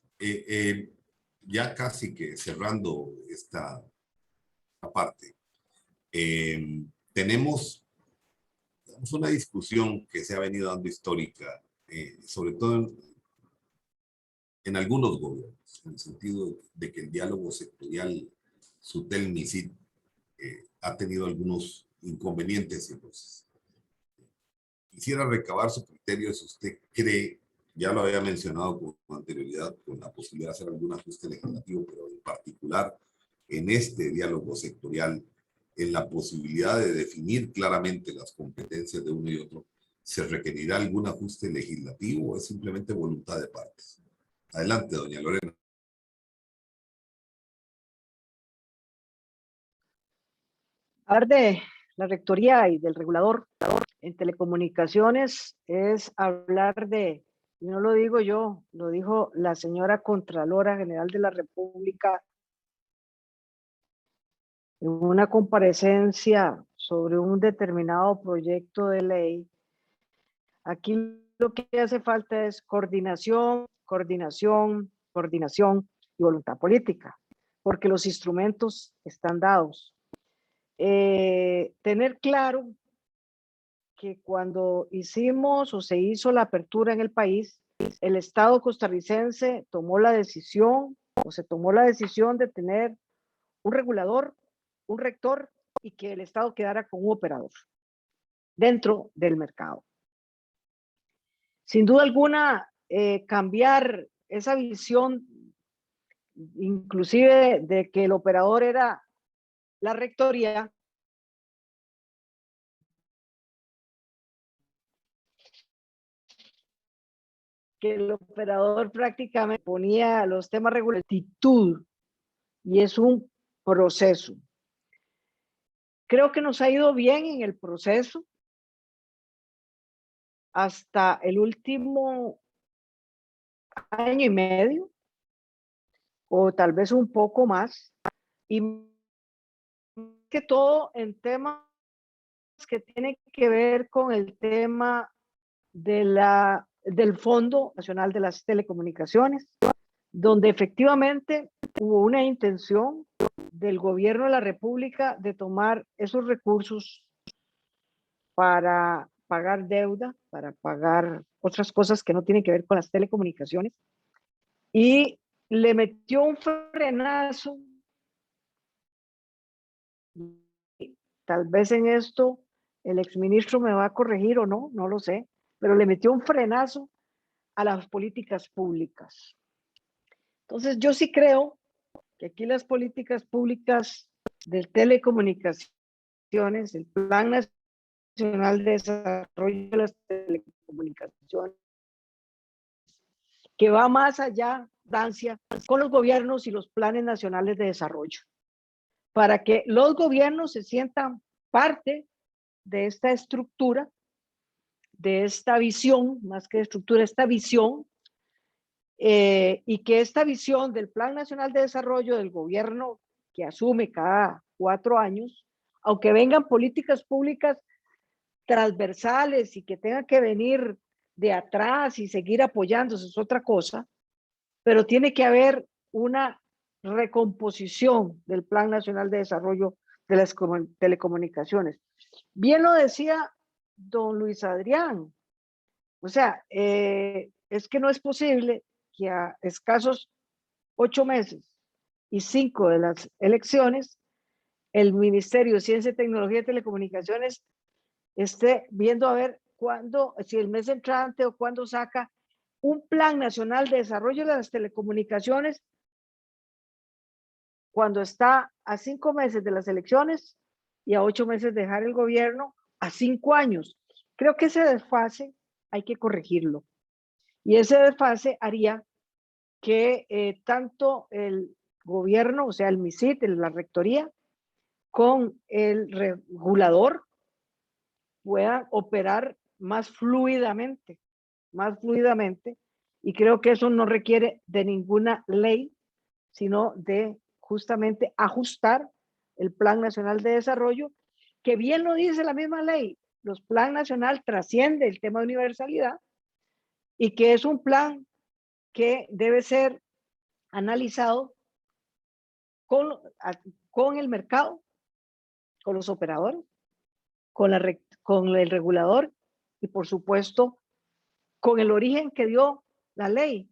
ya casi que cerrando esta parte, tenemos una discusión que se ha venido dando histórica, sobre todo en algunos gobiernos, en el sentido de que el diálogo sectorial SUTEL-MISIT ha tenido algunos inconvenientes. Entonces, quisiera recabar su criterio si usted cree, ya lo había mencionado con anterioridad, con la posibilidad de hacer algún ajuste legislativo, pero en particular en este diálogo sectorial, en la posibilidad de definir claramente las competencias de uno y otro, ¿se requerirá algún ajuste legislativo o es simplemente voluntad de partes? Adelante, doña Lorena. Hablar de la rectoría y del regulador en telecomunicaciones es hablar de, y no lo digo yo, lo dijo la señora Contralora General de la República en una comparecencia sobre un determinado proyecto de ley. Aquí lo que hace falta es coordinación, coordinación, coordinación y voluntad política, porque los instrumentos están dados. Tener claro que cuando hicimos o se hizo la apertura en el país, el Estado costarricense tomó la decisión o se tomó la decisión de tener un regulador, un rector, y que el Estado quedara con un operador dentro del mercado. Sin duda alguna, cambiar esa visión, inclusive de que el operador era la rectoría, que el operador prácticamente ponía los temas regulatorios, y es un proceso. Creo que nos ha ido bien en el proceso hasta el último año y medio, o tal vez un poco más, y que todo en temas que tienen que ver con el tema del Fondo Nacional de las Telecomunicaciones, donde efectivamente hubo una intención del gobierno de la República de tomar esos recursos para pagar deuda, para pagar otras cosas que no tienen que ver con las telecomunicaciones, y le metió un frenazo. Tal vez en esto El exministro me va a corregir o no, no lo sé, pero le metió un frenazo a las políticas públicas. Entonces, yo sí creo que aquí las políticas públicas de telecomunicaciones, el Plan Nacional de Desarrollo de las Telecomunicaciones, que va más allá, Dancia, con los gobiernos y los planes nacionales de desarrollo, para que los gobiernos se sientan parte de esta estructura, de esta visión, más que estructura, esta visión, y que esta visión del Plan Nacional de Desarrollo del gobierno que asume cada 4 años, aunque vengan políticas públicas transversales y que tengan que venir de atrás y seguir apoyándose, es otra cosa, pero tiene que haber una recomposición del Plan Nacional de Desarrollo de las telecomunicaciones. Bien lo decía don Luis Adrián, o sea, es que no es posible que a escasos 8 meses y 5 de las elecciones, el Ministerio de Ciencia, Tecnología y Telecomunicaciones esté viendo a ver cuándo, si el mes entrante o cuándo saca un Plan Nacional de Desarrollo de las Telecomunicaciones, cuando está a 5 meses de las elecciones y a 8 meses de dejar el gobierno, a 5 años. Creo que ese desfase hay que corregirlo. Y ese desfase haría que tanto el gobierno, o sea, el MISIT, la rectoría, con el regulador puedan operar más fluidamente, y creo que eso no requiere de ninguna ley, sino de justamente ajustar el Plan Nacional de Desarrollo, que bien lo dice la misma ley, los Plan Nacional trasciende el tema de universalidad y que es un plan que debe ser analizado con el mercado, con los operadores, con el regulador y por supuesto con el origen que dio la ley,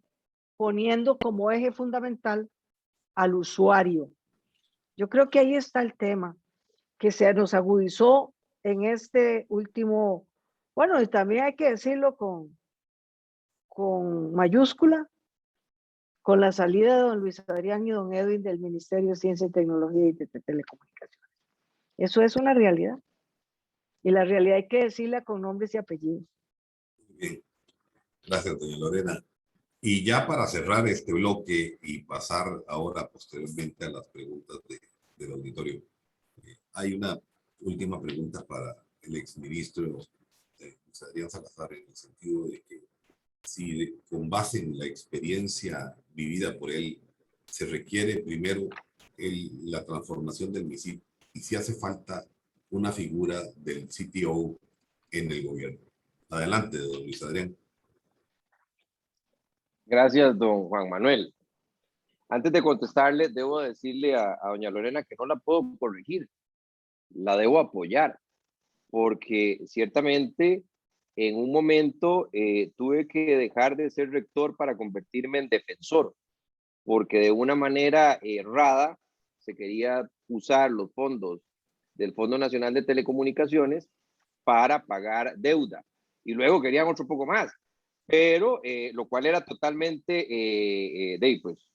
poniendo como eje fundamental al usuario. Yo creo que ahí está el tema que se nos agudizó en este último, bueno, y también hay que decirlo con mayúscula, con la salida de don Luis Adrián y don Edwin del Ministerio de Ciencia y Tecnología y de Telecomunicaciones. Eso es una realidad. Y la realidad hay que decirla con nombres y apellidos. Bien, gracias, doña Lorena. Y ya para cerrar este bloque y pasar ahora posteriormente a las preguntas del auditorio, hay una última pregunta para el exministro Luis Adrián Salazar, en el sentido de que si con base en la experiencia vivida por él se requiere primero la transformación del MISIT y si hace falta una figura del CTO en el gobierno. Adelante, don Luis Adrián. Gracias, don Juan Manuel. Antes de contestarle, debo decirle a doña Lorena que no la puedo corregir, la debo apoyar, porque ciertamente en un momento tuve que dejar de ser rector para convertirme en defensor, porque de una manera errada se quería usar los fondos del Fondo Nacional de Telecomunicaciones para pagar deuda, y luego querían otro poco más, pero lo cual era totalmente pues,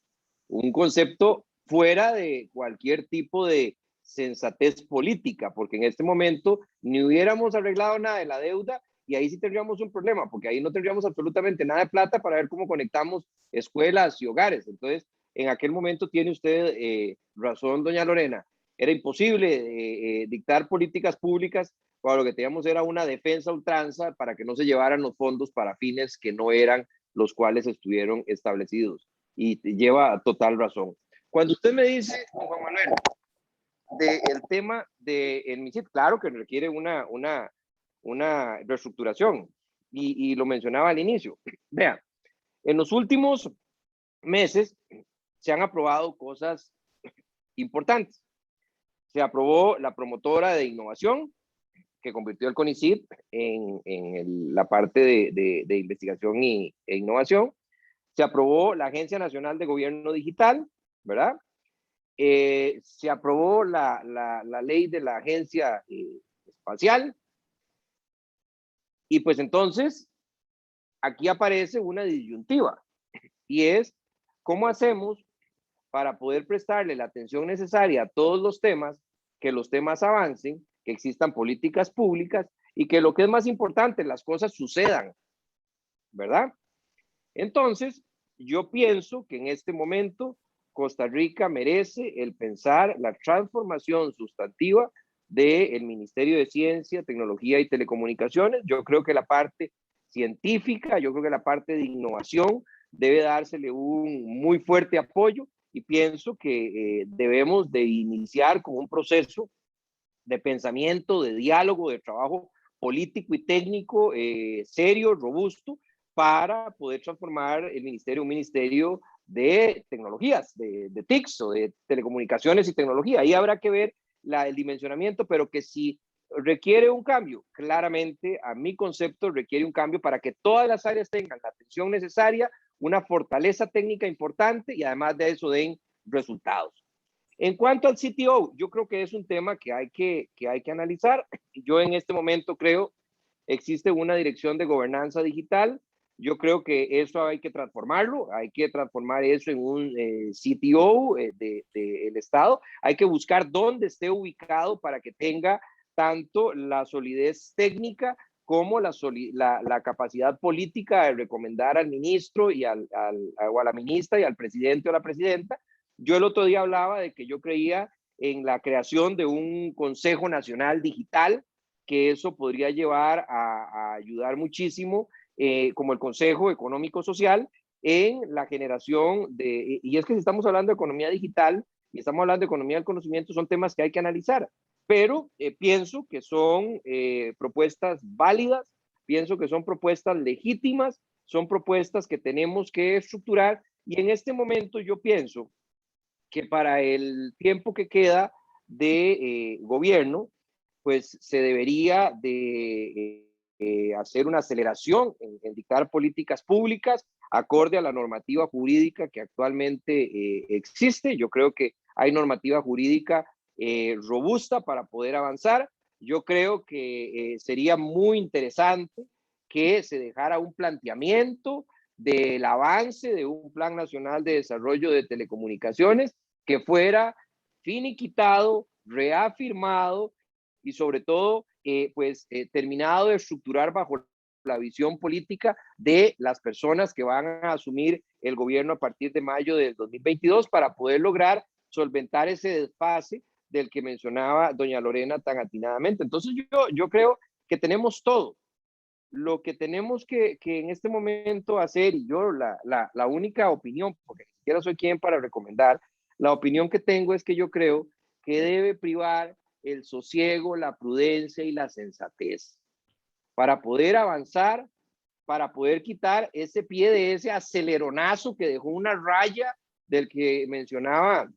un concepto fuera de cualquier tipo de sensatez política, porque en este momento ni hubiéramos arreglado nada de la deuda y ahí sí tendríamos un problema, porque ahí no tendríamos absolutamente nada de plata para ver cómo conectamos escuelas y hogares. Entonces, en aquel momento tiene usted razón, doña Lorena, era imposible dictar políticas públicas cuando lo que teníamos era una defensa a ultranza para que no se llevaran los fondos para fines que no eran los cuales estuvieron establecidos. Y lleva total razón. Cuando usted me dice, Juan Manuel, del tema del MISIT, claro que requiere una reestructuración y lo mencionaba al inicio. Vean, en los últimos meses se han aprobado cosas importantes. Se aprobó la promotora de innovación, que convirtió el CONICIT en la parte de investigación e innovación. Se aprobó la Agencia Nacional de Gobierno Digital, ¿verdad? Se aprobó la ley de la Agencia Espacial, Y pues entonces, aquí aparece una disyuntiva, y es, ¿cómo hacemos para poder prestarle la atención necesaria a todos los temas, que los temas avancen, que existan políticas públicas y que lo que es más importante, las cosas sucedan, ¿verdad? Entonces, yo pienso que en este momento Costa Rica merece el pensar la transformación sustantiva del Ministerio de Ciencia, Tecnología y Telecomunicaciones. Yo creo que la parte científica, yo creo que la parte de innovación debe dársele un muy fuerte apoyo, y pienso que debemos de iniciar con un proceso de pensamiento, de diálogo, de trabajo político y técnico serio, robusto, para poder transformar el ministerio en un ministerio de tecnologías, de TICs o de telecomunicaciones y tecnología. Ahí habrá que ver el dimensionamiento, pero que si requiere un cambio, claramente a mi concepto requiere un cambio para que todas las áreas tengan la atención necesaria, una fortaleza técnica importante y además de eso den resultados. En cuanto al CTO, yo creo que es un tema que hay que analizar. Yo en este momento creo existe una dirección de gobernanza digital. Yo creo que eso hay que transformarlo, hay que transformar eso en un CTO del Estado. Hay que buscar dónde esté ubicado para que tenga tanto la solidez técnica como la capacidad política de recomendar al ministro y o a la ministra y al presidente o la presidenta. Yo el otro día hablaba de que yo creía en la creación de un Consejo Nacional Digital, que eso podría llevar a ayudar muchísimo, como el Consejo Económico Social, en la generación de, y es que si estamos hablando de economía digital y estamos hablando de economía del conocimiento, son temas que hay que analizar, pero pienso que son propuestas válidas, pienso que son propuestas legítimas, son propuestas que tenemos que estructurar, y en este momento yo pienso que para el tiempo que queda de gobierno, pues se debería de hacer una aceleración en dictar políticas públicas acorde a la normativa jurídica que actualmente existe. Yo creo que hay normativa jurídica robusta para poder avanzar. Yo creo que sería muy interesante que se dejara un planteamiento del avance de un Plan Nacional de Desarrollo de Telecomunicaciones que fuera finiquitado, reafirmado y sobre todo terminado de estructurar bajo la visión política de las personas que van a asumir el gobierno a partir de mayo del 2022 para poder lograr solventar ese desfase del que mencionaba doña Lorena tan atinadamente. Entonces yo creo que tenemos todo. Lo que tenemos que en este momento hacer, y yo la única opinión, porque ni siquiera soy quien para recomendar, la opinión que tengo es que yo creo que debe privar el sosiego, la prudencia y la sensatez para poder avanzar, para poder quitar ese pie de ese aceleronazo que dejó una raya del que mencionaba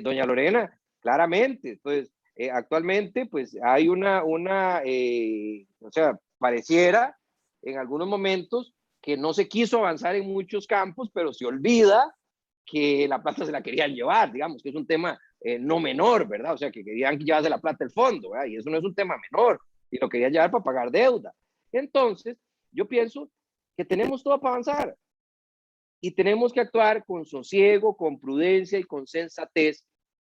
doña Lorena, claramente. Entonces, actualmente, pues hay o sea, pareciera en algunos momentos que no se quiso avanzar en muchos campos, pero se olvida que la plata se la querían llevar, digamos, que es un tema no menor, ¿verdad? O sea, que querían llevarse la plata del fondo, ¿verdad? Y eso no es un tema menor, y lo querían llevar para pagar deuda. Entonces, yo pienso que tenemos todo para avanzar y tenemos que actuar con sosiego, con prudencia y con sensatez,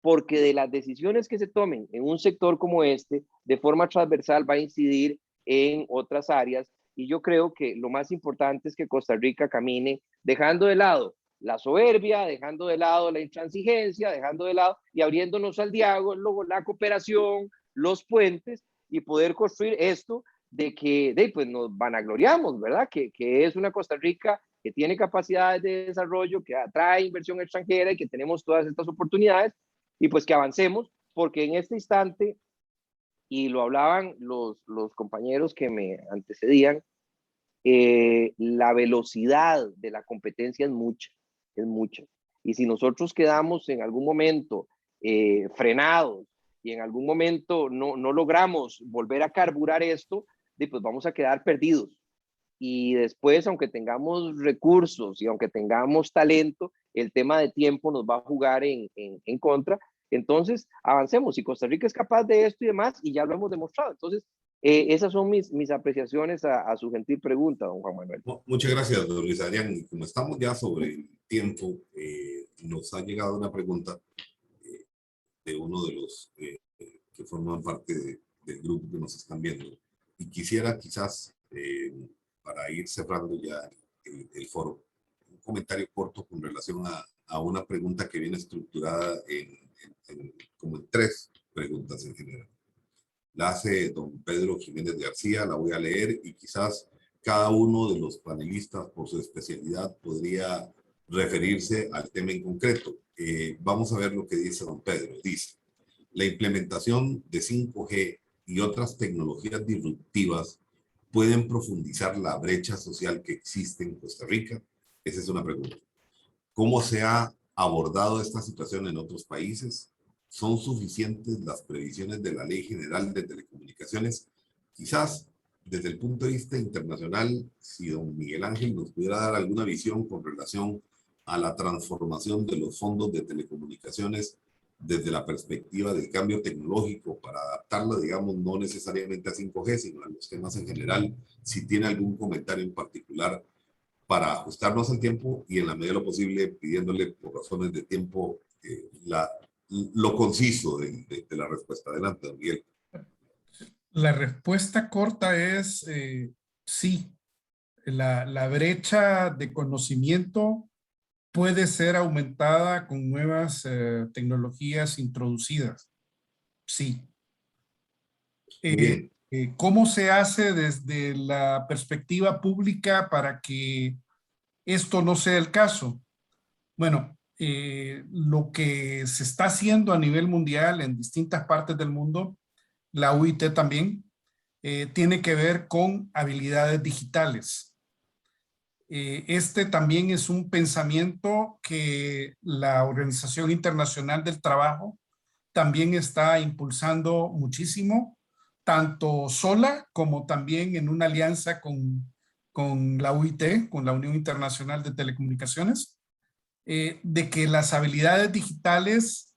porque de las decisiones que se tomen en un sector como este, de forma transversal va a incidir en otras áreas, y yo creo que lo más importante es que Costa Rica camine dejando de lado la soberbia, dejando de lado la intransigencia, dejando de lado y abriéndonos al diálogo, la cooperación, los puentes, y poder construir esto de que pues nos vanagloriamos, ¿verdad? Que es una Costa Rica que tiene capacidades de desarrollo, que atrae inversión extranjera y que tenemos todas estas oportunidades, y pues que avancemos, porque en este instante, y lo hablaban los compañeros que me antecedían, la velocidad de la competencia es mucha. Y si nosotros quedamos en algún momento frenados y en algún momento no logramos volver a carburar esto, pues vamos a quedar perdidos. Y después, aunque tengamos recursos y aunque tengamos talento, el tema de tiempo nos va a jugar en contra. Entonces, avancemos. Si Costa Rica es capaz de esto y demás, y ya lo hemos demostrado. Entonces, Esas son mis apreciaciones a su gentil pregunta, don Juan Manuel. Muchas gracias, don Luis Adrián. Y como estamos ya sobre el tiempo, nos ha llegado una pregunta de uno de los que forman parte del grupo que nos están viendo. Y quisiera quizás, para ir cerrando ya el foro, un comentario corto con relación a una pregunta que viene estructurada como en 3 preguntas en general. La hace don Pedro Jiménez de García, la voy a leer y quizás cada uno de los panelistas por su especialidad podría referirse al tema en concreto. Vamos a ver lo que dice don Pedro. Dice, la implementación de 5G y otras tecnologías disruptivas pueden profundizar la brecha social que existe en Costa Rica. Esa es una pregunta. ¿Cómo se ha abordado esta situación en otros países? ¿Son suficientes las previsiones de la Ley General de Telecomunicaciones? Quizás desde el punto de vista internacional, si don Miguel Ángel nos pudiera dar alguna visión con relación a la transformación de los fondos de telecomunicaciones desde la perspectiva del cambio tecnológico para adaptarla, digamos, no necesariamente a 5G, sino a los temas en general, si tiene algún comentario en particular para ajustarnos al tiempo y en la medida de lo posible pidiéndole por razones de tiempo lo conciso de la respuesta. Adelante, don Miguel. La respuesta corta es sí. La brecha de conocimiento puede ser aumentada con nuevas tecnologías introducidas. Sí. Bien. ¿Cómo se hace desde la perspectiva pública para que esto no sea el caso? Bueno, lo que se está haciendo a nivel mundial en distintas partes del mundo, la UIT también, tiene que ver con habilidades digitales. Este también es un pensamiento que la Organización Internacional del Trabajo también está impulsando muchísimo, tanto sola como también en una alianza con la UIT, con la Unión Internacional de Telecomunicaciones, de que las habilidades digitales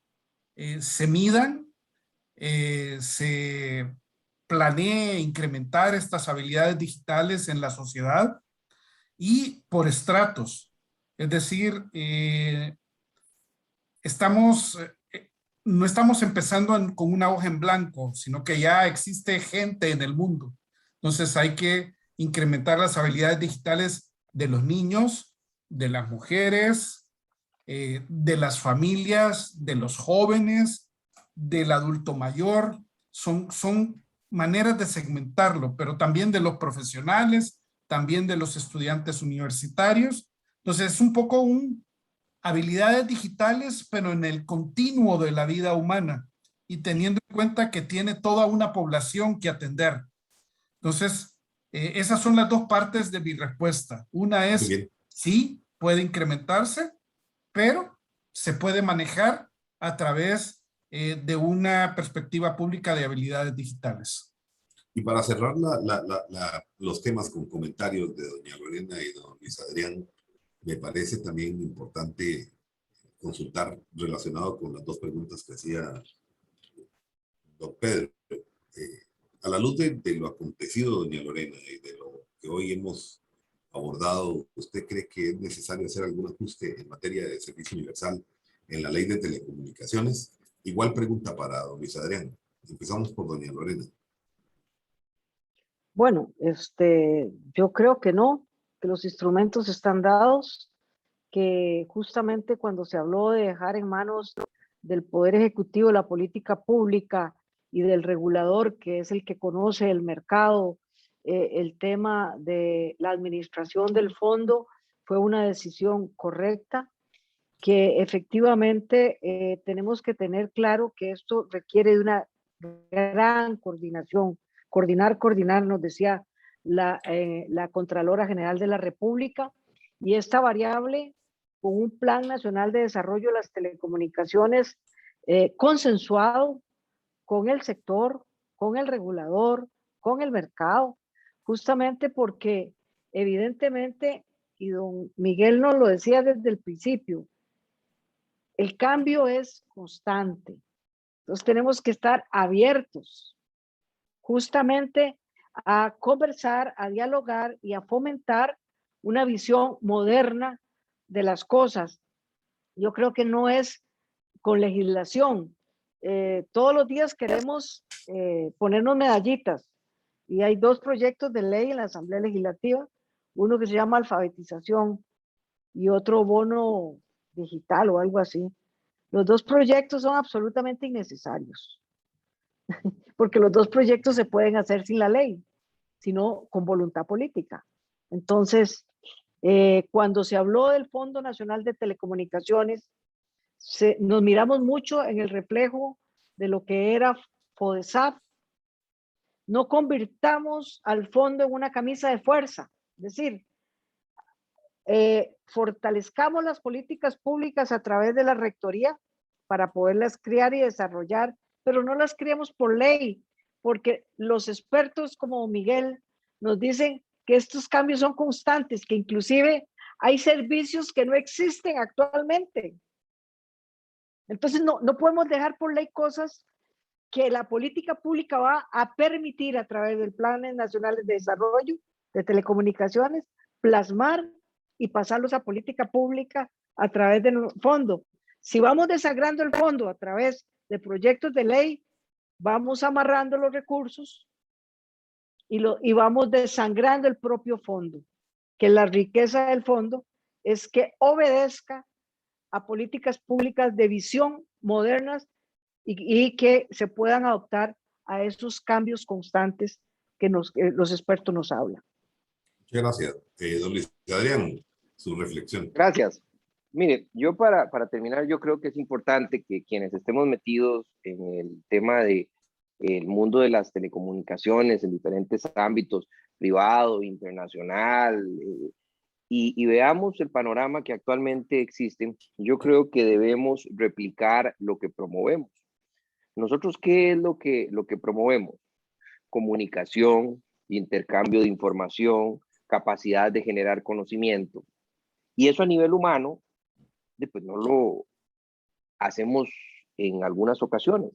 se midan, se planee incrementar estas habilidades digitales en la sociedad y por estratos. Es decir, no estamos empezando con una hoja en blanco, sino que ya existe gente en el mundo. Entonces hay que incrementar las habilidades digitales de los niños, de las mujeres, de las familias, de los jóvenes, del adulto mayor. Son maneras de segmentarlo, pero también de los profesionales, también de los estudiantes universitarios. Entonces es un poco habilidades digitales, pero en el continuo de la vida humana y teniendo en cuenta que tiene toda una población que atender. Entonces, esas son las 2 partes de mi respuesta. Una es, sí, puede incrementarse, pero se puede manejar a través de una perspectiva pública de habilidades digitales. Y para cerrar los temas con comentarios de doña Lorena y don Luis Adrián, me parece también importante consultar relacionado con las 2 preguntas que hacía don Pedro. A la luz de lo acontecido, doña Lorena, y de lo que hoy hemos abordado, ¿usted cree que es necesario hacer algún ajuste en materia de servicio universal en la ley de telecomunicaciones? Igual pregunta para don Luis Adrián. Empezamos por doña Lorena. Bueno, yo creo que no, que los instrumentos están dados, que justamente cuando se habló de dejar en manos del Poder Ejecutivo la política pública y del regulador, que es el que conoce el mercado, el tema de la administración del fondo, fue una decisión correcta, que efectivamente tenemos que tener claro que esto requiere de una gran coordinación. Coordinar, nos decía la Contralora General de la República, y esta variable con un Plan Nacional de Desarrollo de las Telecomunicaciones consensuado con el sector, con el regulador, con el mercado, justamente porque evidentemente, y don Miguel nos lo decía desde el principio, el cambio es constante. Entonces tenemos que estar abiertos justamente a conversar, a dialogar y a fomentar una visión moderna de las cosas. Yo creo que no es con legislación. Todos los días queremos ponernos medallitas y hay 2 proyectos de ley en la Asamblea Legislativa, uno que se llama alfabetización y otro bono digital o algo así. Los 2 proyectos son absolutamente innecesarios, porque los 2 proyectos se pueden hacer sin la ley, sino con voluntad política. Entonces, cuando se habló del Fondo Nacional de Telecomunicaciones, nos miramos mucho en el reflejo de lo que era FODESAP. No convirtamos al fondo en una camisa de fuerza, es decir, fortalezcamos las políticas públicas a través de la rectoría para poderlas crear y desarrollar, pero no las creamos por ley, porque los expertos como Miguel nos dicen que estos cambios son constantes, que inclusive hay servicios que no existen actualmente. Entonces no podemos dejar por ley cosas que la política pública va a permitir a través del Planes Nacionales de Desarrollo de Telecomunicaciones plasmar y pasarlos a política pública a través del fondo. Si vamos desagrando el fondo a través de proyectos de ley, vamos amarrando los recursos y vamos desangrando el propio fondo, que la riqueza del fondo es que obedezca a políticas públicas de visión modernas y que se puedan adoptar a esos cambios constantes que los expertos nos hablan. Muchas gracias. Don Luis Adrián, su reflexión. Gracias. Mire, yo para terminar, yo creo que es importante que quienes estemos metidos en el tema de el mundo de las telecomunicaciones en diferentes ámbitos, privado, internacional, y veamos el panorama que actualmente existe, yo creo que debemos replicar lo que promovemos. Nosotros, ¿qué es lo que promovemos? Comunicación, intercambio de información, capacidad de generar conocimiento. Y eso a nivel humano, pues no lo hacemos en algunas ocasiones.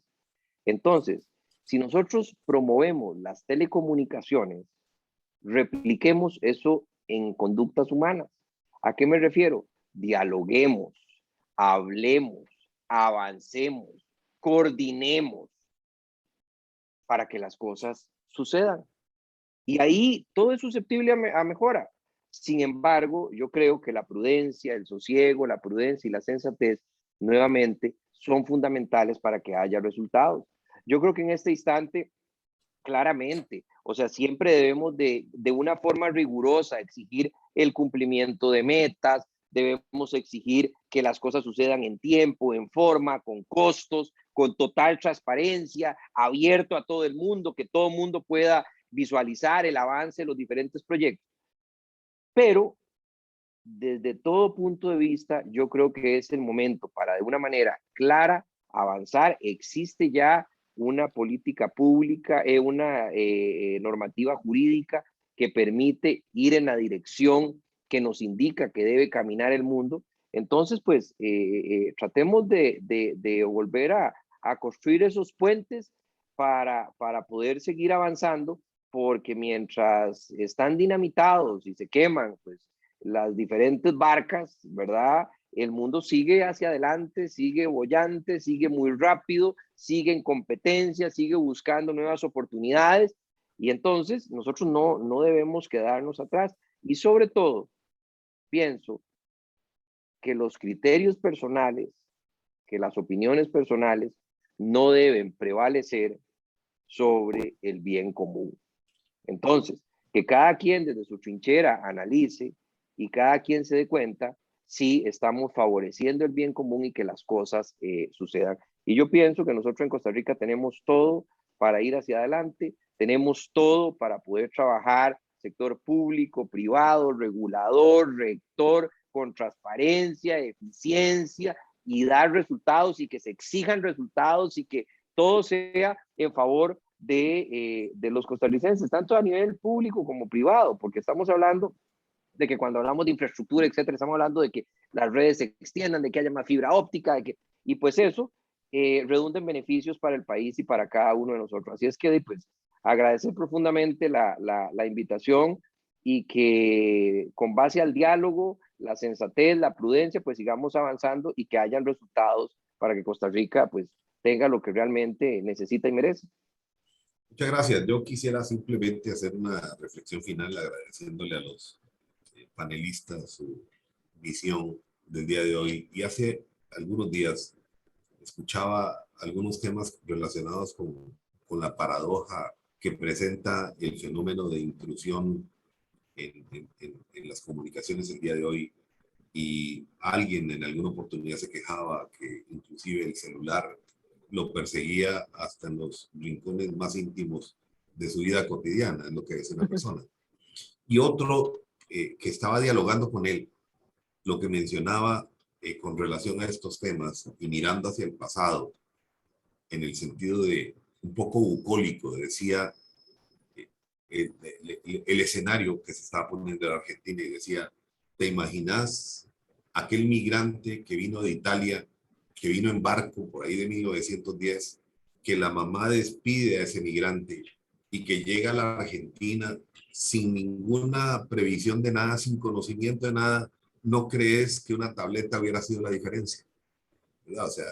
Entonces, si nosotros promovemos las telecomunicaciones, repliquemos eso en conductas humanas. ¿A qué me refiero? Dialoguemos, hablemos, avancemos, coordinemos para que las cosas sucedan. Y ahí todo es susceptible a mejora. Sin embargo, yo creo que la prudencia, el sosiego, la prudencia y la sensatez, nuevamente, son fundamentales para que haya resultados. Yo creo que en este instante, claramente, o sea, siempre debemos de una forma rigurosa exigir el cumplimiento de metas, debemos exigir que las cosas sucedan en tiempo, en forma, con costos, con total transparencia, abierto a todo el mundo, que todo el mundo pueda visualizar el avance de los diferentes proyectos. Pero desde todo punto de vista, yo creo que es el momento para de una manera clara avanzar. Existe ya una política pública, una normativa jurídica que permite ir en la dirección que nos indica que debe caminar el mundo. Entonces, pues, tratemos de volver a construir esos puentes para poder seguir avanzando, porque mientras están dinamitados y se queman, pues, las diferentes barcas, ¿verdad? El mundo sigue hacia adelante, sigue boyante, sigue muy rápido, sigue en competencia, sigue buscando nuevas oportunidades, y entonces nosotros no debemos quedarnos atrás. Y sobre todo, pienso que los criterios personales, que las opiniones personales no deben prevalecer sobre el bien común. Entonces, que cada quien desde su trinchera analice y cada quien se dé cuenta si estamos favoreciendo el bien común y que las cosas sucedan. Y yo pienso que nosotros en Costa Rica tenemos todo para ir hacia adelante, tenemos todo para poder trabajar sector público, privado, regulador, rector, con transparencia, eficiencia y dar resultados y que se exijan resultados y que todo sea en favor de los costarricenses, tanto a nivel público como privado, porque estamos hablando de que cuando hablamos de infraestructura, etcétera, estamos hablando de que las redes se extiendan, de que haya más fibra óptica, y pues eso redunda en beneficios para el país y para cada uno de nosotros. Así es que, pues, agradecer profundamente la invitación y que con base al diálogo, la sensatez, la prudencia, pues sigamos avanzando y que hayan resultados para que Costa Rica pues tenga lo que realmente necesita y merece. Muchas gracias. Yo quisiera simplemente hacer una reflexión final agradeciéndole a los panelistas su visión del día de hoy. Y hace algunos días escuchaba algunos temas relacionados con la paradoja que presenta el fenómeno de intrusión en las comunicaciones el día de hoy. Y alguien en alguna oportunidad se quejaba que inclusive el celular lo perseguía hasta en los rincones más íntimos de su vida cotidiana, es lo que dice una persona. Y otro que estaba dialogando con él, lo que mencionaba con relación a estos temas y mirando hacia el pasado, en el sentido de un poco bucólico, decía el escenario que se estaba poniendo en Argentina y decía, ¿te imaginas aquel migrante que vino de Italia, que vino en barco por ahí de 1910, que la mamá despide a ese migrante y que llega a la Argentina sin ninguna previsión de nada, sin conocimiento de nada? ¿No crees que una tableta hubiera sido la diferencia? ¿Verdad? O sea,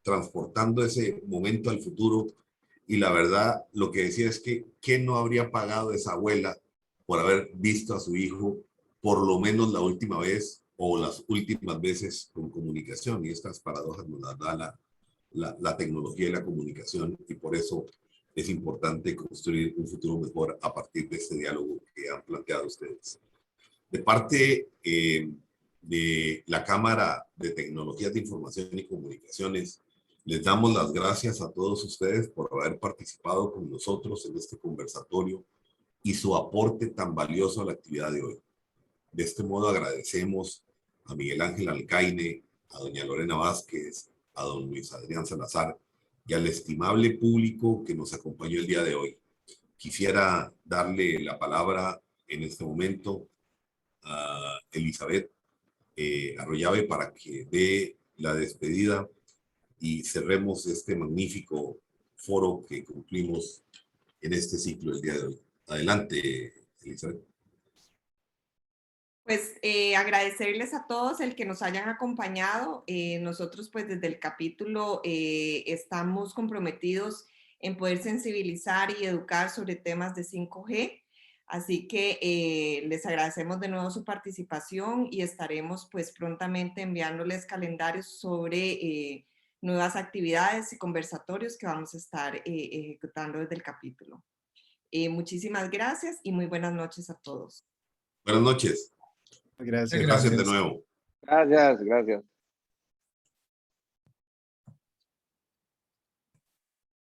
transportando ese momento al futuro. Y la verdad, lo que decía es que ¿qué no habría pagado esa abuela por haber visto a su hijo por lo menos la última vez o las últimas veces con comunicación? Y estas paradojas nos las da la tecnología y la comunicación, y por eso es importante construir un futuro mejor a partir de este diálogo que han planteado ustedes. De parte de la Cámara de Tecnologías de Información y Comunicaciones, les damos las gracias a todos ustedes por haber participado con nosotros en este conversatorio y su aporte tan valioso a la actividad de hoy. De este modo agradecemos a Miguel Ángel Alcaine, a doña Lorena Vázquez, a don Luis Adrián Salazar y al estimable público que nos acompañó el día de hoy. Quisiera darle la palabra en este momento a Elizabeth Arroyave para que dé la despedida y cerremos este magnífico foro que cumplimos en este ciclo el día de hoy. Adelante, Elizabeth. Pues agradecerles a todos el que nos hayan acompañado. Nosotros pues desde el capítulo estamos comprometidos en poder sensibilizar y educar sobre temas de 5G. Así que les agradecemos de nuevo su participación y estaremos pues prontamente enviándoles calendarios sobre nuevas actividades y conversatorios que vamos a estar ejecutando desde el capítulo. Muchísimas gracias y muy buenas noches a todos. Buenas noches. Gracias. Gracias de nuevo. Gracias, gracias.